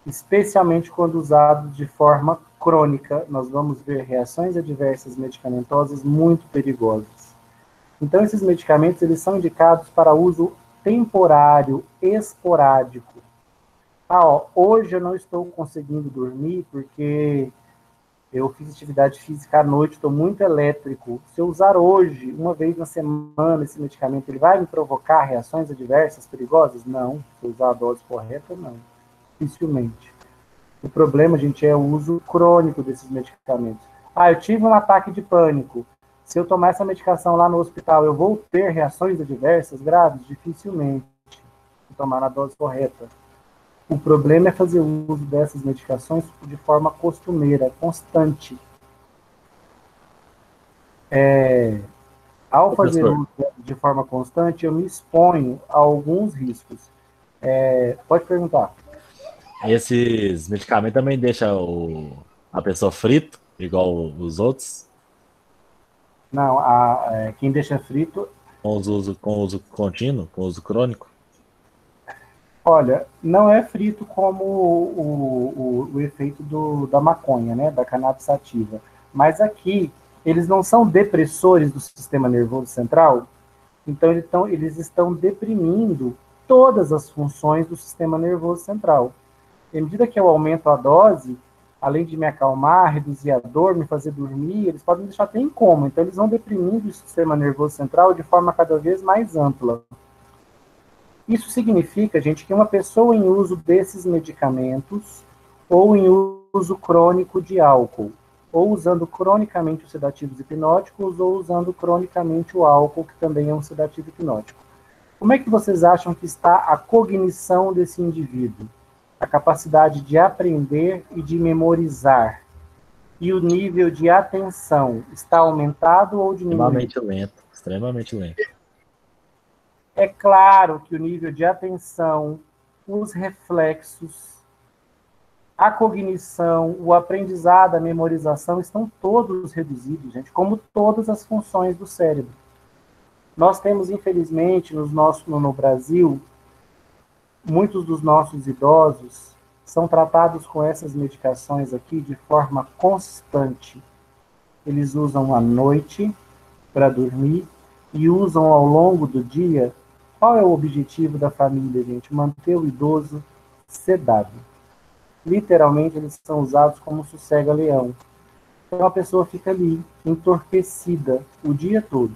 especialmente quando usados de forma crônica. Nós vamos ver reações adversas medicamentosas muito perigosas. Então, esses medicamentos eles são indicados para uso temporário, esporádico. Hoje eu não estou conseguindo dormir porque eu fiz atividade física à noite, estou muito elétrico. Se eu usar hoje, uma vez na semana, esse medicamento, ele vai me provocar reações adversas perigosas? Não. Se eu usar a dose correta, não. Dificilmente. O problema, gente, é o uso crônico desses medicamentos. Eu tive um ataque de pânico. Se eu tomar essa medicação lá no hospital, eu vou ter reações adversas graves? Dificilmente. Se tomar na dose correta. O problema é fazer uso dessas medicações de forma costumeira, constante. Ao fazer uso de forma constante, eu me exponho a alguns riscos. Pode perguntar. Esses medicamentos também deixam a pessoa frito, igual os outros? Não, quem deixa frito... Com uso contínuo, com uso crônico? Olha, não é frito como o efeito da maconha, né, da cannabis sativa. Mas aqui, eles não são depressores do sistema nervoso central, então eles estão deprimindo todas as funções do sistema nervoso central. E à medida que eu aumento a dose, além de me acalmar, reduzir a dor, me fazer dormir, eles podem deixar até em coma. Então, eles vão deprimindo o sistema nervoso central de forma cada vez mais ampla. Isso significa, gente, que uma pessoa em uso desses medicamentos, ou em uso crônico de álcool, ou usando cronicamente os sedativos hipnóticos, ou usando cronicamente o álcool, que também é um sedativo hipnótico. Como é que vocês acham que está a cognição desse indivíduo? A capacidade de aprender e de memorizar. E o nível de atenção está aumentado ou diminuído? Extremamente lento. É claro que o nível de atenção, os reflexos, A cognição, o aprendizado, a memorização estão todos reduzidos, gente, como todas as funções do cérebro. Nós temos, infelizmente, no Brasil, muitos dos nossos idosos são tratados com essas medicações aqui de forma constante. Eles usam à noite para dormir e usam ao longo do dia. Qual é o objetivo da família, gente? Manter o idoso sedado. Literalmente, eles são usados como sossega-leão. Então, a pessoa fica ali, entorpecida, o dia todo.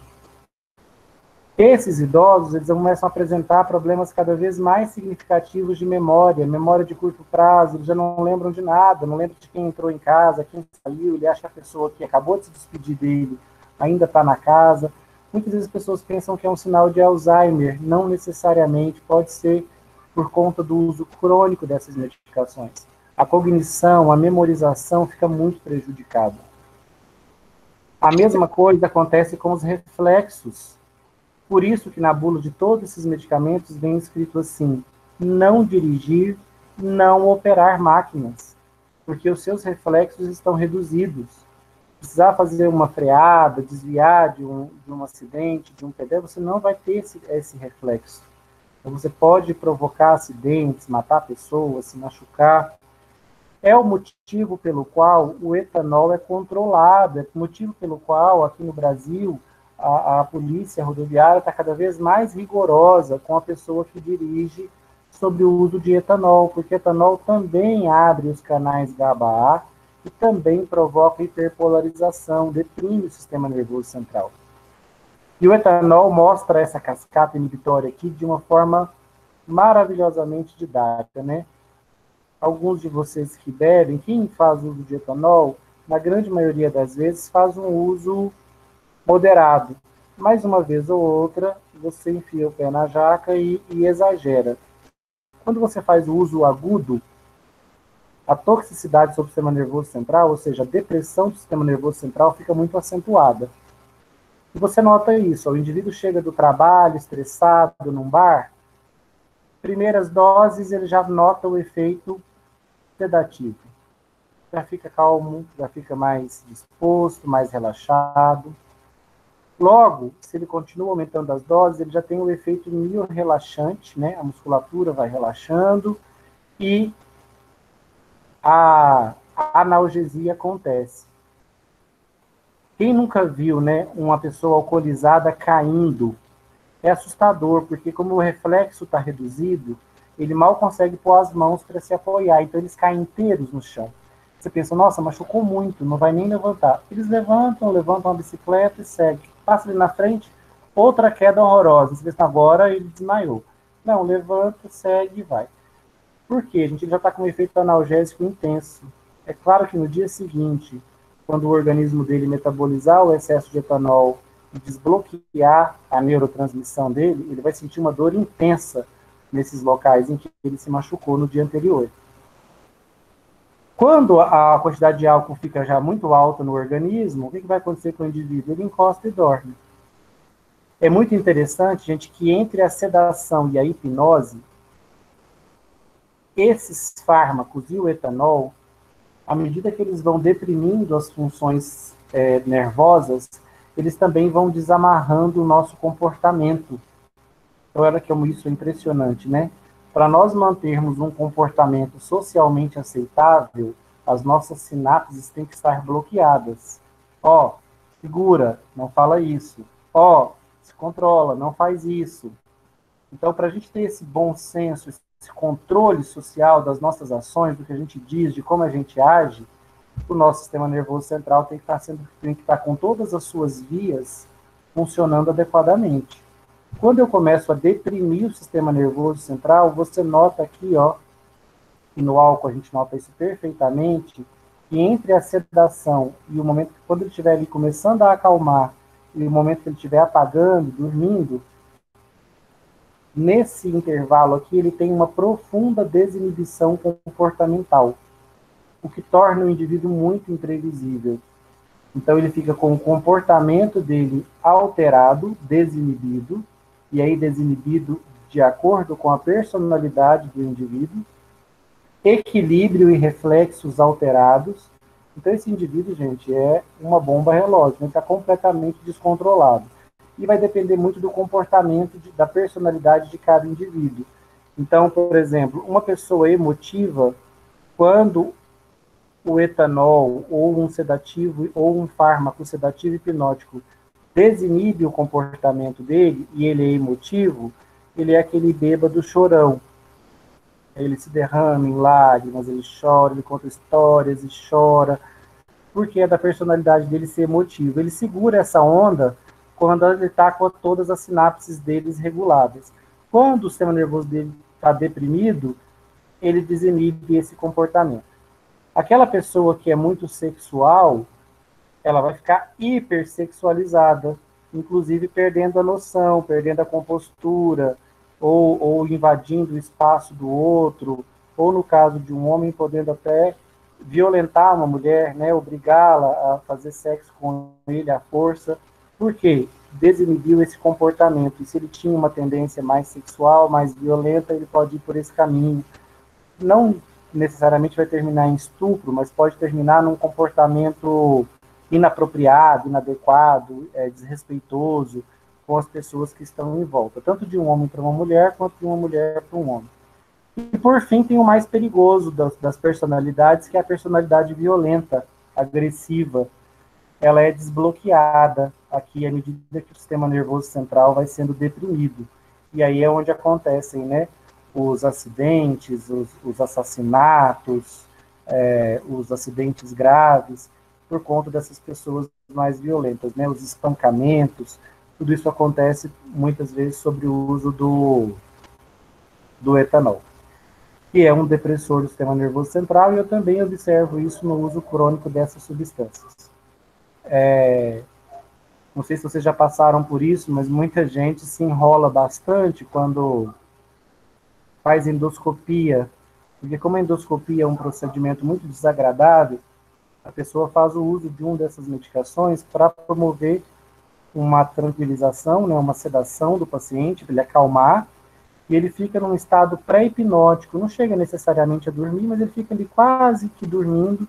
Esses idosos, eles começam a apresentar problemas cada vez mais significativos de memória de curto prazo, eles já não lembram de nada, não lembram de quem entrou em casa, quem saiu, ele acha que a pessoa que acabou de se despedir dele ainda está na casa. Muitas vezes as pessoas pensam que é um sinal de Alzheimer, não necessariamente, pode ser por conta do uso crônico dessas medicações. A cognição, a memorização fica muito prejudicada. A mesma coisa acontece com os reflexos. Por isso que na bula de todos esses medicamentos vem escrito assim: não dirigir, não operar máquinas, porque os seus reflexos estão reduzidos. Precisar fazer uma freada, desviar de um acidente, de um pedestre, você não vai ter esse reflexo. Então você pode provocar acidentes, matar pessoas, se machucar. É o motivo pelo qual o etanol é controlado, é o motivo pelo qual aqui no Brasil a polícia rodoviária está cada vez mais rigorosa com a pessoa que dirige sobre o uso de etanol, porque etanol também abre os canais GABA-A e também provoca hiperpolarização, deprime o sistema nervoso central. E o etanol mostra essa cascata inibitória aqui de uma forma maravilhosamente didática, né? Alguns de vocês que bebem, quem faz uso de etanol, na grande maioria das vezes faz um uso moderado. Mais uma vez ou outra, você enfia o pé na jaca e exagera. Quando você faz o uso agudo, a toxicidade sobre o sistema nervoso central, ou seja, a depressão do sistema nervoso central fica muito acentuada. E você nota isso, o indivíduo chega do trabalho, estressado, num bar, primeiras doses ele já nota o efeito sedativo. Já fica calmo, já fica mais disposto, mais relaxado. Logo, se ele continua aumentando as doses, ele já tem o efeito miorrelaxante, né? A musculatura vai relaxando e a analgesia acontece. Quem nunca viu, né, uma pessoa alcoolizada caindo? É assustador, porque como o reflexo está reduzido, ele mal consegue pôr as mãos para se apoiar, então eles caem inteiros no chão. Você pensa, nossa, machucou muito, não vai nem levantar. Eles levantam a bicicleta e seguem. Passa ali na frente, outra queda horrorosa. Você pensa, agora ele desmaiou. Não, levanta, segue e vai. Por quê? A gente já está com um efeito analgésico intenso. É claro que no dia seguinte, quando o organismo dele metabolizar o excesso de etanol e desbloquear a neurotransmissão dele, ele vai sentir uma dor intensa nesses locais em que ele se machucou no dia anterior. Quando a quantidade de álcool fica já muito alta no organismo, o que vai acontecer com o indivíduo? Ele encosta e dorme. É muito interessante, gente, que entre a sedação e a hipnose, esses fármacos e o etanol, à medida que eles vão deprimindo as funções nervosas, eles também vão desamarrando o nosso comportamento. Então, isso é impressionante, né? Para nós mantermos um comportamento socialmente aceitável, as nossas sinapses têm que estar bloqueadas. Ó, segura, não fala isso. Ó, se controla, não faz isso. Então, para a gente ter esse bom senso, esse controle social das nossas ações, do que a gente diz, de como a gente age, o nosso sistema nervoso central tem que estar com todas as suas vias funcionando adequadamente. Quando eu começo a deprimir o sistema nervoso central, você nota aqui, ó, e no álcool a gente nota isso perfeitamente, que entre a sedação e o momento que quando ele estiver ali começando a acalmar e o momento que ele estiver apagando, dormindo, nesse intervalo aqui ele tem uma profunda desinibição comportamental, o que torna o indivíduo muito imprevisível. Então ele fica com o comportamento dele alterado, desinibido, e aí desinibido de acordo com a personalidade do indivíduo, equilíbrio e reflexos alterados. Então, esse indivíduo, gente, é uma bomba relógio, ele está completamente descontrolado. E vai depender muito do comportamento, da personalidade de cada indivíduo. Então, por exemplo, uma pessoa emotiva, quando o etanol, ou um sedativo, ou um fármaco sedativo hipnótico desinibe o comportamento dele, e ele é emotivo, ele é aquele bêbado chorão. Ele se derrama em lágrimas, ele chora, ele conta histórias e chora, porque é da personalidade dele ser emotivo. Ele segura essa onda quando ele está com todas as sinapses deles reguladas. Quando o sistema nervoso dele está deprimido, ele desinibe esse comportamento. Aquela pessoa que é muito sexual, ela vai ficar hipersexualizada, inclusive perdendo a noção, perdendo a compostura, ou invadindo o espaço do outro, ou no caso de um homem, podendo até violentar uma mulher, né, obrigá-la a fazer sexo com ele à força. Por quê? Desinibiu esse comportamento. E se ele tinha uma tendência mais sexual, mais violenta, ele pode ir por esse caminho. Não necessariamente vai terminar em estupro, mas pode terminar num comportamento inapropriado, inadequado, desrespeitoso com as pessoas que estão em volta, tanto de um homem para uma mulher, quanto de uma mulher para um homem. E, por fim, tem o mais perigoso das personalidades, que é a personalidade violenta, agressiva. Ela é desbloqueada aqui à medida que o sistema nervoso central vai sendo deprimido. E aí é onde acontecem, né, os acidentes, os assassinatos, os acidentes graves, por conta dessas pessoas mais violentas, né, os espancamentos. Tudo isso acontece muitas vezes sobre o uso do etanol, que é um depressor do sistema nervoso central, e eu também observo isso no uso crônico dessas substâncias. Não sei se vocês já passaram por isso, mas muita gente se enrola bastante quando faz endoscopia, porque como a endoscopia é um procedimento muito desagradável, a pessoa faz o uso de uma dessas medicações para promover uma tranquilização, né, uma sedação do paciente, para ele acalmar, e ele fica num estado pré-hipnótico, não chega necessariamente a dormir, mas ele fica ali quase que dormindo,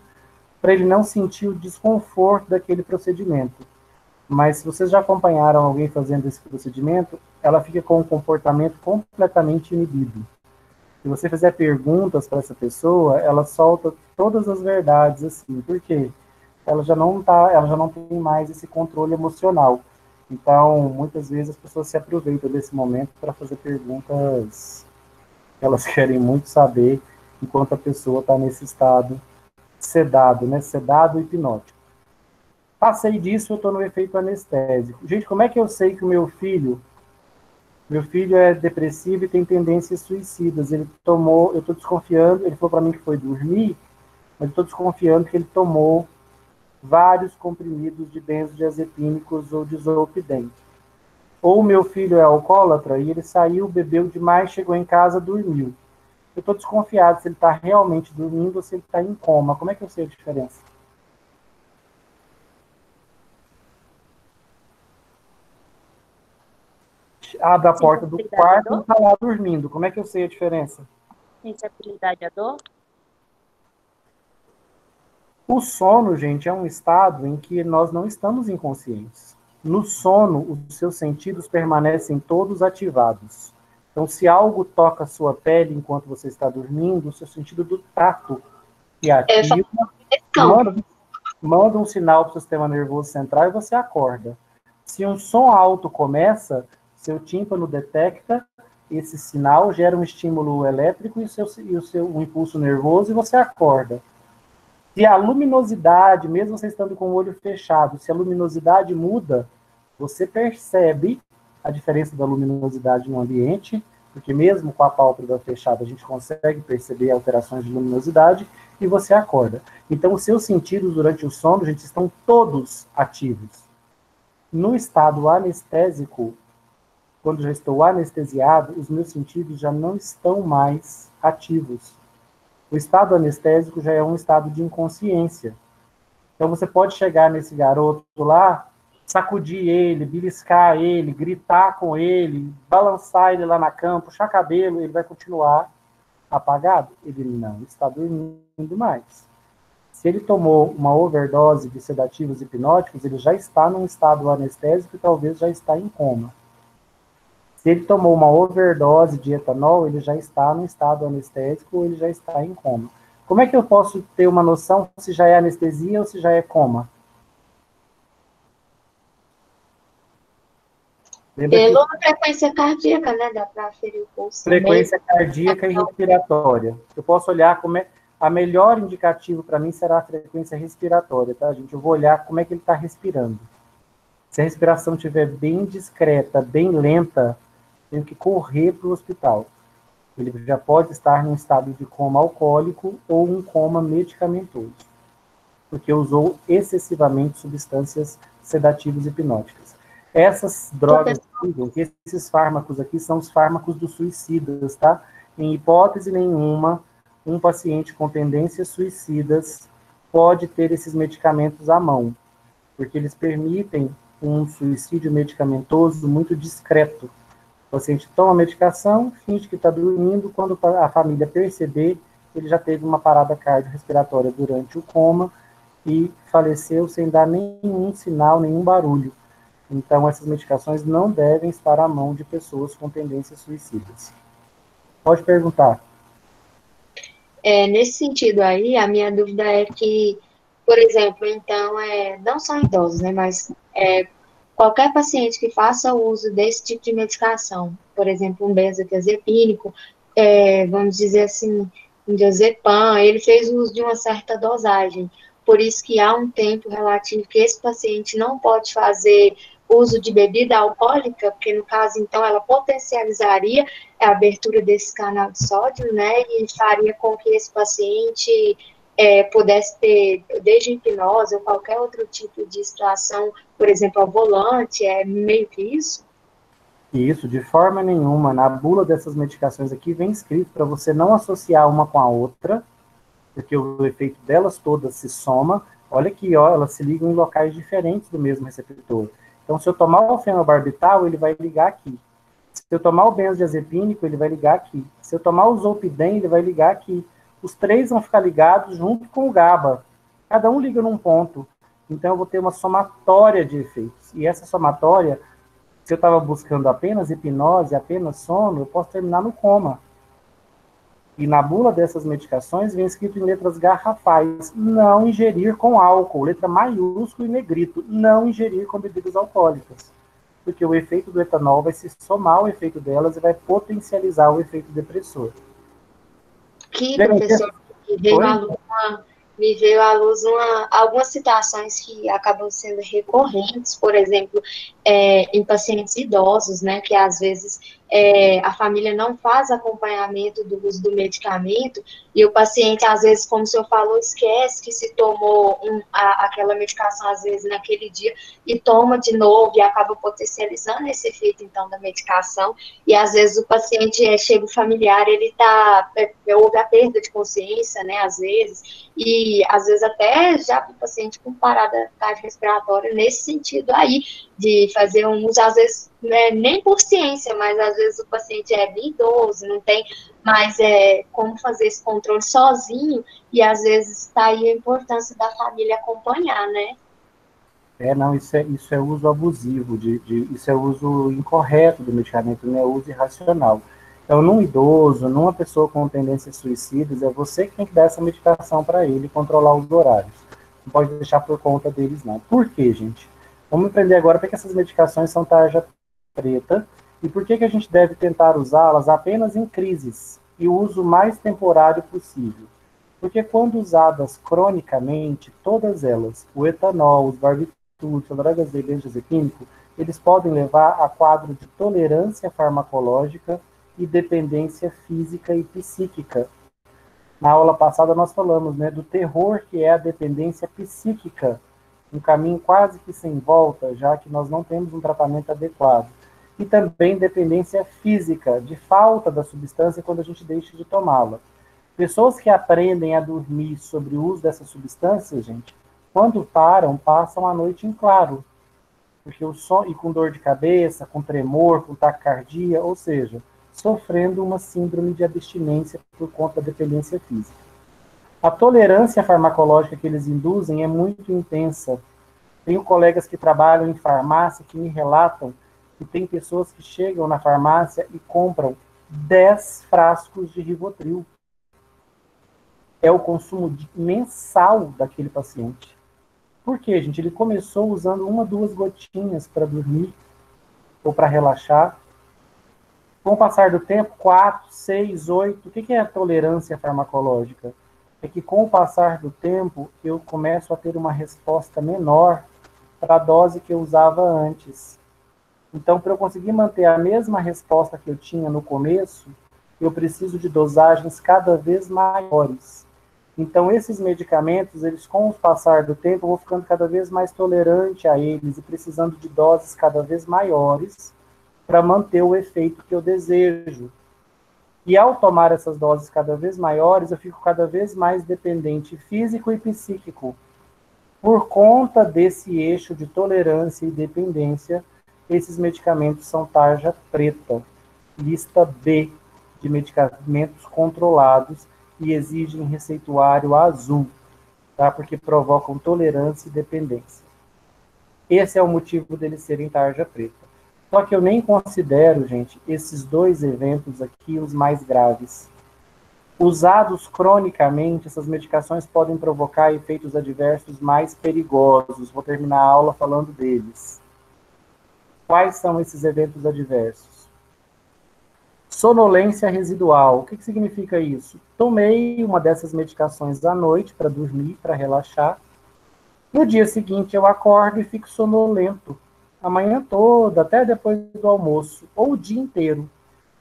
para ele não sentir o desconforto daquele procedimento. Mas se vocês já acompanharam alguém fazendo esse procedimento, ela fica com um comportamento completamente inibido. Se você fizer perguntas para essa pessoa, ela solta todas as verdades, assim, por quê? Ela já não tem mais esse controle emocional. Então, muitas vezes as pessoas se aproveitam desse momento para fazer perguntas que elas querem muito saber, enquanto a pessoa está nesse estado sedado, né? Sedado e hipnótico. Passei disso, eu estou no efeito anestésico. Gente, como é que eu sei que o meu filho é depressivo e tem tendências suicidas? Ele tomou, eu estou desconfiando, ele falou para mim que foi dormir, mas eu estou desconfiando que ele tomou vários comprimidos de benzodiazepínicos ou de zolpidem. Ou meu filho é alcoólatra e ele saiu, bebeu demais, chegou em casa, dormiu. Eu estou desconfiado se ele está realmente dormindo ou se ele está em coma. Como é que eu sei a diferença? Abre a porta do quarto e está lá dormindo. Como é que eu sei a diferença? Sensibilidade à dor? O sono, gente, é um estado em que nós não estamos inconscientes. No sono, os seus sentidos permanecem todos ativados. Então, se algo toca a sua pele enquanto você está dormindo, o seu sentido do tato que ativa manda um sinal para o sistema nervoso central e você acorda. Se um som alto começa, seu tímpano detecta esse sinal, gera um estímulo elétrico um impulso nervoso e você acorda. Se a luminosidade, mesmo você estando com o olho fechado, se a luminosidade muda, você percebe a diferença da luminosidade no ambiente, porque mesmo com a pálpebra fechada a gente consegue perceber alterações de luminosidade e você acorda. Então os seus sentidos durante o sono, gente, estão todos ativos. No estado anestésico, quando já estou anestesiado, os meus sentidos já não estão mais ativos. O estado anestésico já é um estado de inconsciência. Então você pode chegar nesse garoto lá, sacudir ele, beliscar ele, gritar com ele, balançar ele lá na cama, puxar cabelo, ele vai continuar apagado? Ele não está dormindo mais. Se ele tomou uma overdose de sedativos hipnóticos, ele já está num estado anestésico e talvez já está em coma. Se ele tomou uma overdose de etanol, ele já está no estado anestésico ou ele já está em coma. Como é que eu posso ter uma noção se já é anestesia ou se já é coma? Pela frequência cardíaca, né? Dá para aferir o pulso. Frequência cardíaca e respiratória. Eu posso olhar como é. A melhor indicativo para mim será a frequência respiratória, tá, gente? Eu vou olhar como é que ele está respirando. Se a respiração estiver bem discreta, bem lenta, tenho que correr para o hospital. Ele já pode estar num estado de coma alcoólico ou um coma medicamentoso, porque usou excessivamente substâncias sedativas hipnóticas. Essas drogas, esses fármacos aqui são os fármacos dos suicidas, tá? Em hipótese nenhuma, um paciente com tendências suicidas pode ter esses medicamentos à mão, porque eles permitem um suicídio medicamentoso muito discreto. O paciente toma a medicação, finge que está dormindo, quando a família perceber, ele já teve uma parada cardiorrespiratória durante o coma e faleceu sem dar nenhum sinal, nenhum barulho. Então, essas medicações não devem estar à mão de pessoas com tendências suicidas. Pode perguntar. Nesse sentido aí, a minha dúvida é que, por exemplo, então, não só idosos, né, mas qualquer paciente que faça o uso desse tipo de medicação, por exemplo, um benzodiazepínico, vamos dizer assim, um diazepam, ele fez uso de uma certa dosagem, por isso que há um tempo relativo que esse paciente não pode fazer uso de bebida alcoólica, porque no caso, então, ela potencializaria a abertura desse canal de sódio, né, e faria com que esse paciente pudesse ter, desde hipnose ou qualquer outro tipo de situação, por exemplo, ao volante, meio que isso? Isso, de forma nenhuma. Na bula dessas medicações aqui vem escrito para você não associar uma com a outra, porque o efeito delas todas se soma. Olha aqui, ó, elas se ligam em locais diferentes do mesmo receptor. Então, se eu tomar o fenobarbital, ele vai ligar aqui. Se eu tomar o benzodiazepínico, ele vai ligar aqui. Se eu tomar o zolpidem, ele vai ligar aqui. Os três vão ficar ligados junto com o GABA. Cada um liga num ponto. Então, eu vou ter uma somatória de efeitos. E essa somatória, se eu estava buscando apenas hipnose, apenas sono, eu posso terminar no coma. E na bula dessas medicações vem escrito em letras garrafais: não ingerir com álcool, letra maiúsculo e negrito, não ingerir com bebidas alcoólicas. Porque o efeito do etanol vai se somar ao efeito delas e vai potencializar o efeito depressor. Que, professor, me veio à luz algumas citações que acabam sendo recorrentes, por exemplo, em pacientes idosos, né, que às vezes a família não faz acompanhamento do uso do medicamento, e o paciente, às vezes, como o senhor falou, esquece que se tomou aquela medicação, às vezes, naquele dia, e toma de novo, e acaba potencializando esse efeito, então, da medicação, e às vezes o paciente chega o familiar, ele houve a perda de consciência, né, às vezes, e às vezes até já o paciente com parada cardiorrespiratória, nesse sentido aí, de fazer um uso, às vezes, nem por ciência, mas às vezes o paciente é bem idoso, não tem mais como fazer esse controle sozinho, e às vezes está aí a importância da família acompanhar, né? Não, isso é uso abusivo, isso é uso incorreto do medicamento, não é uso irracional. Então, num idoso, numa pessoa com tendências suicidas, é você que tem que dar essa medicação para ele e controlar os horários. Não pode deixar por conta deles, não. Por quê, gente? Vamos entender agora por que essas medicações são tarja preta e por que a gente deve tentar usá-las apenas em crises e o uso mais temporário possível. Porque quando usadas cronicamente, todas elas, o etanol, os barbitúricos, as drogas de benzodiazepínico, eles podem levar a quadro de tolerância farmacológica e dependência física e psíquica. Na aula passada nós falamos, né, do terror que é a dependência psíquica, um caminho quase que sem volta, já que nós não temos um tratamento adequado. E também dependência física, de falta da substância quando a gente deixa de tomá-la. Pessoas que aprendem a dormir sobre o uso dessas substâncias, gente, quando param, passam a noite em claro. Porque o sono, e com dor de cabeça, com tremor, com taquicardia, ou seja, sofrendo uma síndrome de abstinência por conta da dependência física. A tolerância farmacológica que eles induzem é muito intensa. Tenho colegas que trabalham em farmácia que me relatam que tem pessoas que chegam na farmácia e compram 10 frascos de Rivotril. É o consumo mensal daquele paciente. Por quê, gente? Ele começou usando 1, 2 gotinhas para dormir ou para relaxar. Com o passar do tempo, 4, 6, 8. O que é a tolerância farmacológica? É que com o passar do tempo, eu começo a ter uma resposta menor para a dose que eu usava antes. Então, para eu conseguir manter a mesma resposta que eu tinha no começo, eu preciso de dosagens cada vez maiores. Então, esses medicamentos, eles com o passar do tempo, eu vou ficando cada vez mais tolerante a eles e precisando de doses cada vez maiores para manter o efeito que eu desejo. E ao tomar essas doses cada vez maiores, eu fico cada vez mais dependente físico e psíquico. Por conta desse eixo de tolerância e dependência, esses medicamentos são tarja preta, lista B de medicamentos controlados e exigem receituário azul, tá? Porque provocam tolerância e dependência. Esse é o motivo deles serem tarja preta. Só que eu nem considero, gente, esses 2 eventos aqui os mais graves. Usados cronicamente, essas medicações podem provocar efeitos adversos mais perigosos. Vou terminar a aula falando deles. Quais são esses eventos adversos? Sonolência residual. O que significa isso? Tomei uma dessas medicações à noite para dormir, para relaxar. No dia seguinte eu acordo e fico sonolento. A manhã toda, até depois do almoço, ou o dia inteiro.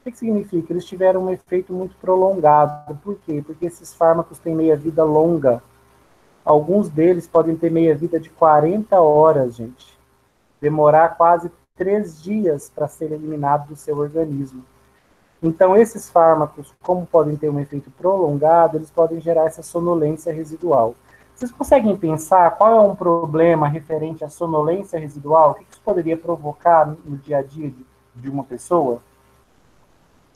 O que significa? Eles tiveram um efeito muito prolongado. Por quê? Porque esses fármacos têm meia-vida longa. Alguns deles podem ter meia-vida de 40 horas, gente. Demorar quase 3 dias para ser eliminado do seu organismo. Então, esses fármacos, como podem ter um efeito prolongado, eles podem gerar essa sonolência residual. Vocês conseguem pensar qual é um problema referente à sonolência residual? O que isso poderia provocar no dia a dia de uma pessoa?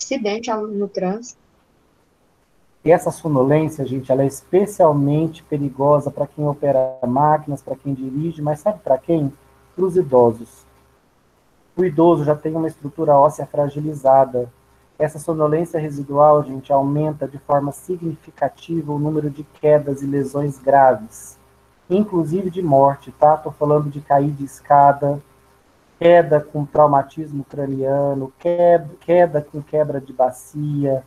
Acidente no trânsito. E essa sonolência, gente, ela é especialmente perigosa para quem opera máquinas, para quem dirige, mas sabe para quem? Para os idosos. O idoso já tem uma estrutura óssea fragilizada. Essa sonolência residual, gente, aumenta de forma significativa o número de quedas e lesões graves, inclusive de morte, tá? Estou falando de cair de escada, queda com traumatismo craniano, queda com quebra de bacia,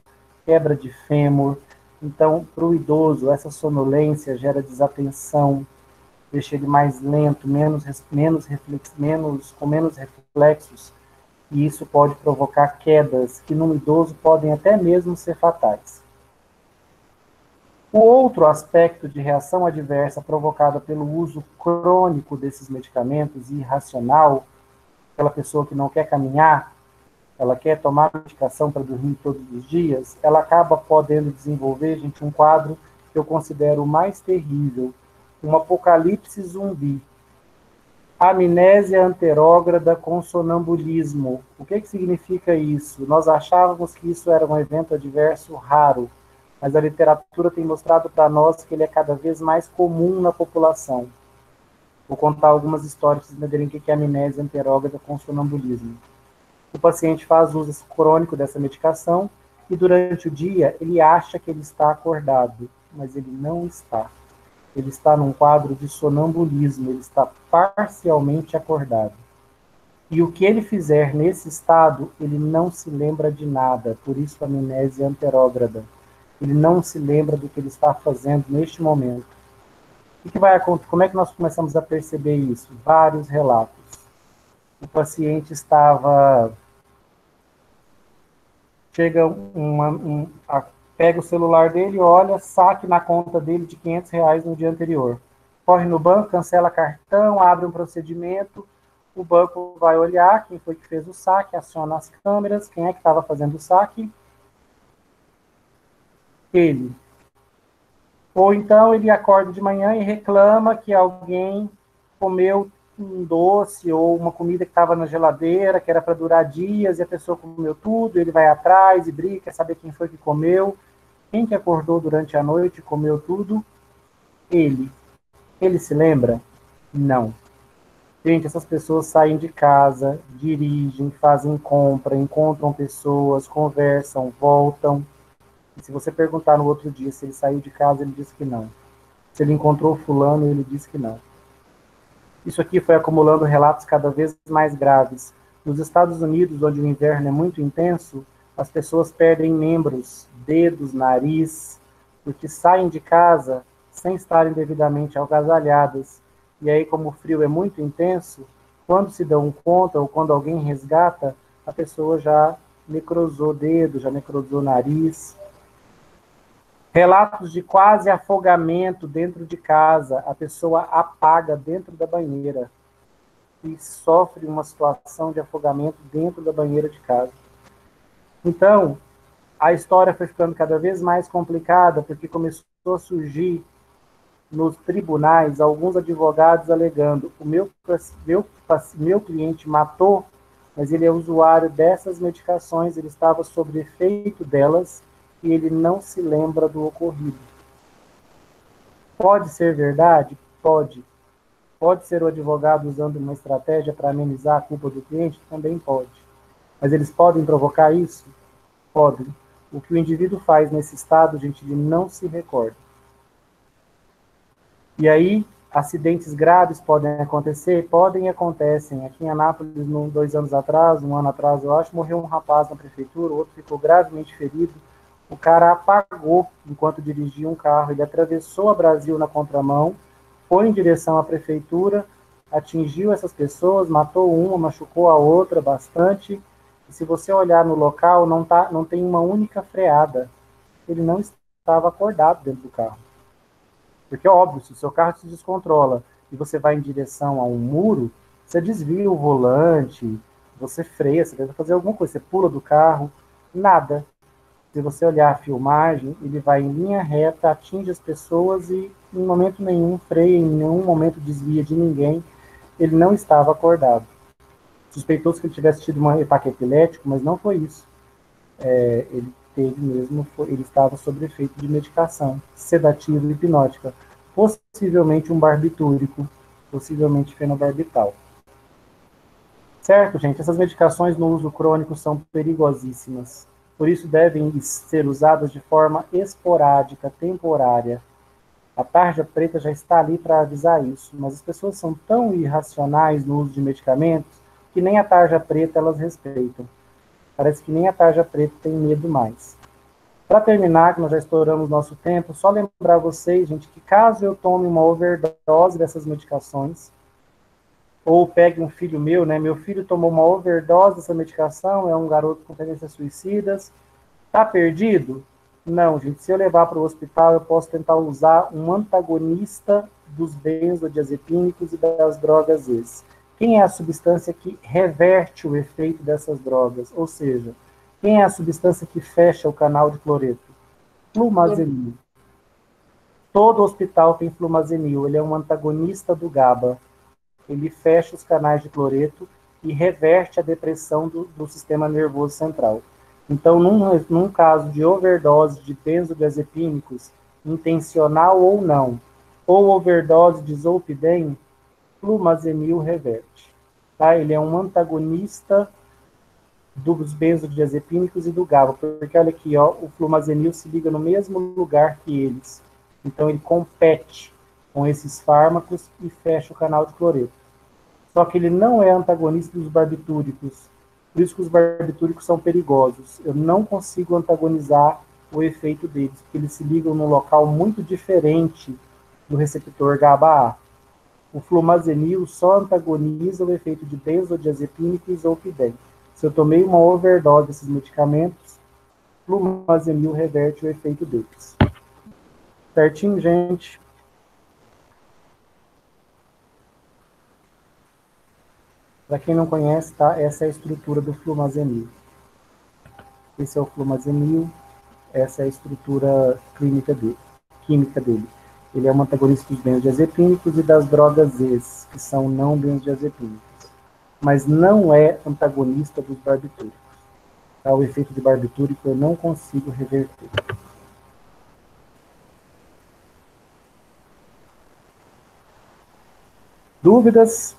quebra de fêmur. Então, para o idoso, essa sonolência gera desatenção, deixa ele mais lento, com menos reflexos, e isso pode provocar quedas que no idoso podem até mesmo ser fatais. O outro aspecto de reação adversa provocada pelo uso crônico desses medicamentos e irracional, aquela pessoa que não quer caminhar, ela quer tomar medicação para dormir todos os dias, ela acaba podendo desenvolver, gente, um quadro que eu considero o mais terrível, um apocalipse zumbi. Amnésia anterógrada com sonambulismo. O que significa isso? Nós achávamos que isso era um evento adverso raro, mas a literatura tem mostrado para nós que ele é cada vez mais comum na população. Vou contar algumas histórias para vocês entenderem o que é amnésia anterógrada com sonambulismo. O paciente faz uso crônico dessa medicação e durante o dia ele acha que ele está acordado, mas ele não está. Ele está num quadro de sonambulismo, ele está parcialmente acordado. E o que ele fizer nesse estado, ele não se lembra de nada, por isso a amnésia anterógrada. Ele não se lembra do que ele está fazendo neste momento. O que vai acontecer? Como é que nós começamos a perceber isso? Vários relatos. O paciente estava... Pega o celular dele, olha, saque na conta dele de R$500 no dia anterior. Corre no banco, cancela cartão, abre um procedimento, o banco vai olhar quem foi que fez o saque, aciona as câmeras, quem é que estava fazendo o saque? Ele. Ou então ele acorda de manhã e reclama que alguém comeu um doce ou uma comida que estava na geladeira, que era para durar dias, e a pessoa comeu tudo, ele vai atrás e briga, quer saber quem foi que comeu. Quem que acordou durante a noite e comeu tudo? Ele. Ele se lembra? Não. Gente, essas pessoas saem de casa, dirigem, fazem compra, encontram pessoas, conversam, voltam. E se você perguntar no outro dia se ele saiu de casa, ele diz que não. Se ele encontrou fulano, ele diz que não. Isso aqui foi acumulando relatos cada vez mais graves. Nos Estados Unidos, onde o inverno é muito intenso, as pessoas perdem membros, dedos, nariz, porque saem de casa sem estarem devidamente agasalhadas. E aí, como o frio é muito intenso, quando se dão conta ou quando alguém resgata, a pessoa já necrosou dedo, já necrosou nariz. Relatos de quase afogamento dentro de casa, a pessoa apaga dentro da banheira e sofre uma situação de afogamento dentro da banheira de casa. Então, a história foi ficando cada vez mais complicada, porque começou a surgir nos tribunais alguns advogados alegando: o meu cliente matou, mas ele é usuário dessas medicações, ele estava sob efeito delas, e ele não se lembra do ocorrido. Pode ser verdade? Pode. Pode ser o advogado usando uma estratégia para amenizar a culpa do cliente? Também pode. Mas eles podem provocar isso? Podem. O que o indivíduo faz nesse estado, gente, ele não se recorda. E aí, acidentes graves podem acontecer? Podem e acontecem. Aqui em Anápolis, 2 anos atrás, 1 ano atrás, eu acho, morreu um rapaz na prefeitura, o outro ficou gravemente ferido. O cara apagou enquanto dirigia um carro, ele atravessou a Brasil na contramão, foi em direção à prefeitura, atingiu essas pessoas, matou uma, machucou a outra bastante, e se você olhar no local, não tem uma única freada. Ele não estava acordado dentro do carro. Porque, óbvio, se o seu carro se descontrola e você vai em direção a um muro, você desvia o volante, você freia, você tenta fazer alguma coisa, você pula do carro, nada. Se você olhar a filmagem, ele vai em linha reta, atinge as pessoas e em momento nenhum freia, em nenhum momento desvia de ninguém. Ele não estava acordado. Suspeitou-se que ele tivesse tido um ataque epilético, mas não foi isso. Ele teve mesmo, ele estava sob efeito de medicação sedativa e hipnótica, possivelmente um barbitúrico, possivelmente fenobarbital. Certo, gente? Essas medicações no uso crônico são perigosíssimas. Por isso devem ser usadas de forma esporádica, temporária. A tarja preta já está ali para avisar isso, mas as pessoas são tão irracionais no uso de medicamentos que nem a tarja preta elas respeitam. Parece que nem a tarja preta tem medo mais. Para terminar, que nós já estouramos nosso tempo, só lembrar vocês, gente, que caso eu tome uma overdose dessas medicações, ou pegue um filho meu, né? Meu filho tomou uma overdose dessa medicação, é um garoto com tendências suicidas. Tá perdido? Não, gente. Se eu levar para o hospital, eu posso tentar usar um antagonista dos benzodiazepínicos e das drogas ex. Quem é a substância que reverte o efeito dessas drogas? Ou seja, quem é a substância que fecha o canal de cloreto? Flumazenil. Todo hospital tem flumazenil. Ele é um antagonista do GABA. Ele fecha os canais de cloreto e reverte a depressão do sistema nervoso central. Então, num caso de overdose de benzodiazepínicos, intencional ou não, ou overdose de zolpidem, flumazenil reverte. Tá? Ele é um antagonista dos benzodiazepínicos e do GABA, porque olha aqui, ó, o flumazenil se liga no mesmo lugar que eles. Então, ele compete com esses fármacos e fecha o canal de cloreto. Só que ele não é antagonista dos barbitúricos. Por isso que os barbitúricos são perigosos. Eu não consigo antagonizar o efeito deles, porque eles se ligam num local muito diferente do receptor GABA-A. O flumazenil só antagoniza o efeito de benzodiazepínico e zolpidem. Se eu tomei uma overdose desses medicamentos, flumazenil reverte o efeito deles. Certinho, gente? Para quem não conhece, tá? Essa é a estrutura do flumazenil. Esse é o flumazenil, essa é a estrutura química dele. Ele é um antagonista dos benzodiazepínicos e das drogas ex, que são não benzodiazepínicos. Mas não é antagonista dos barbitúricos. Tá? O efeito de barbitúrico eu não consigo reverter. Dúvidas?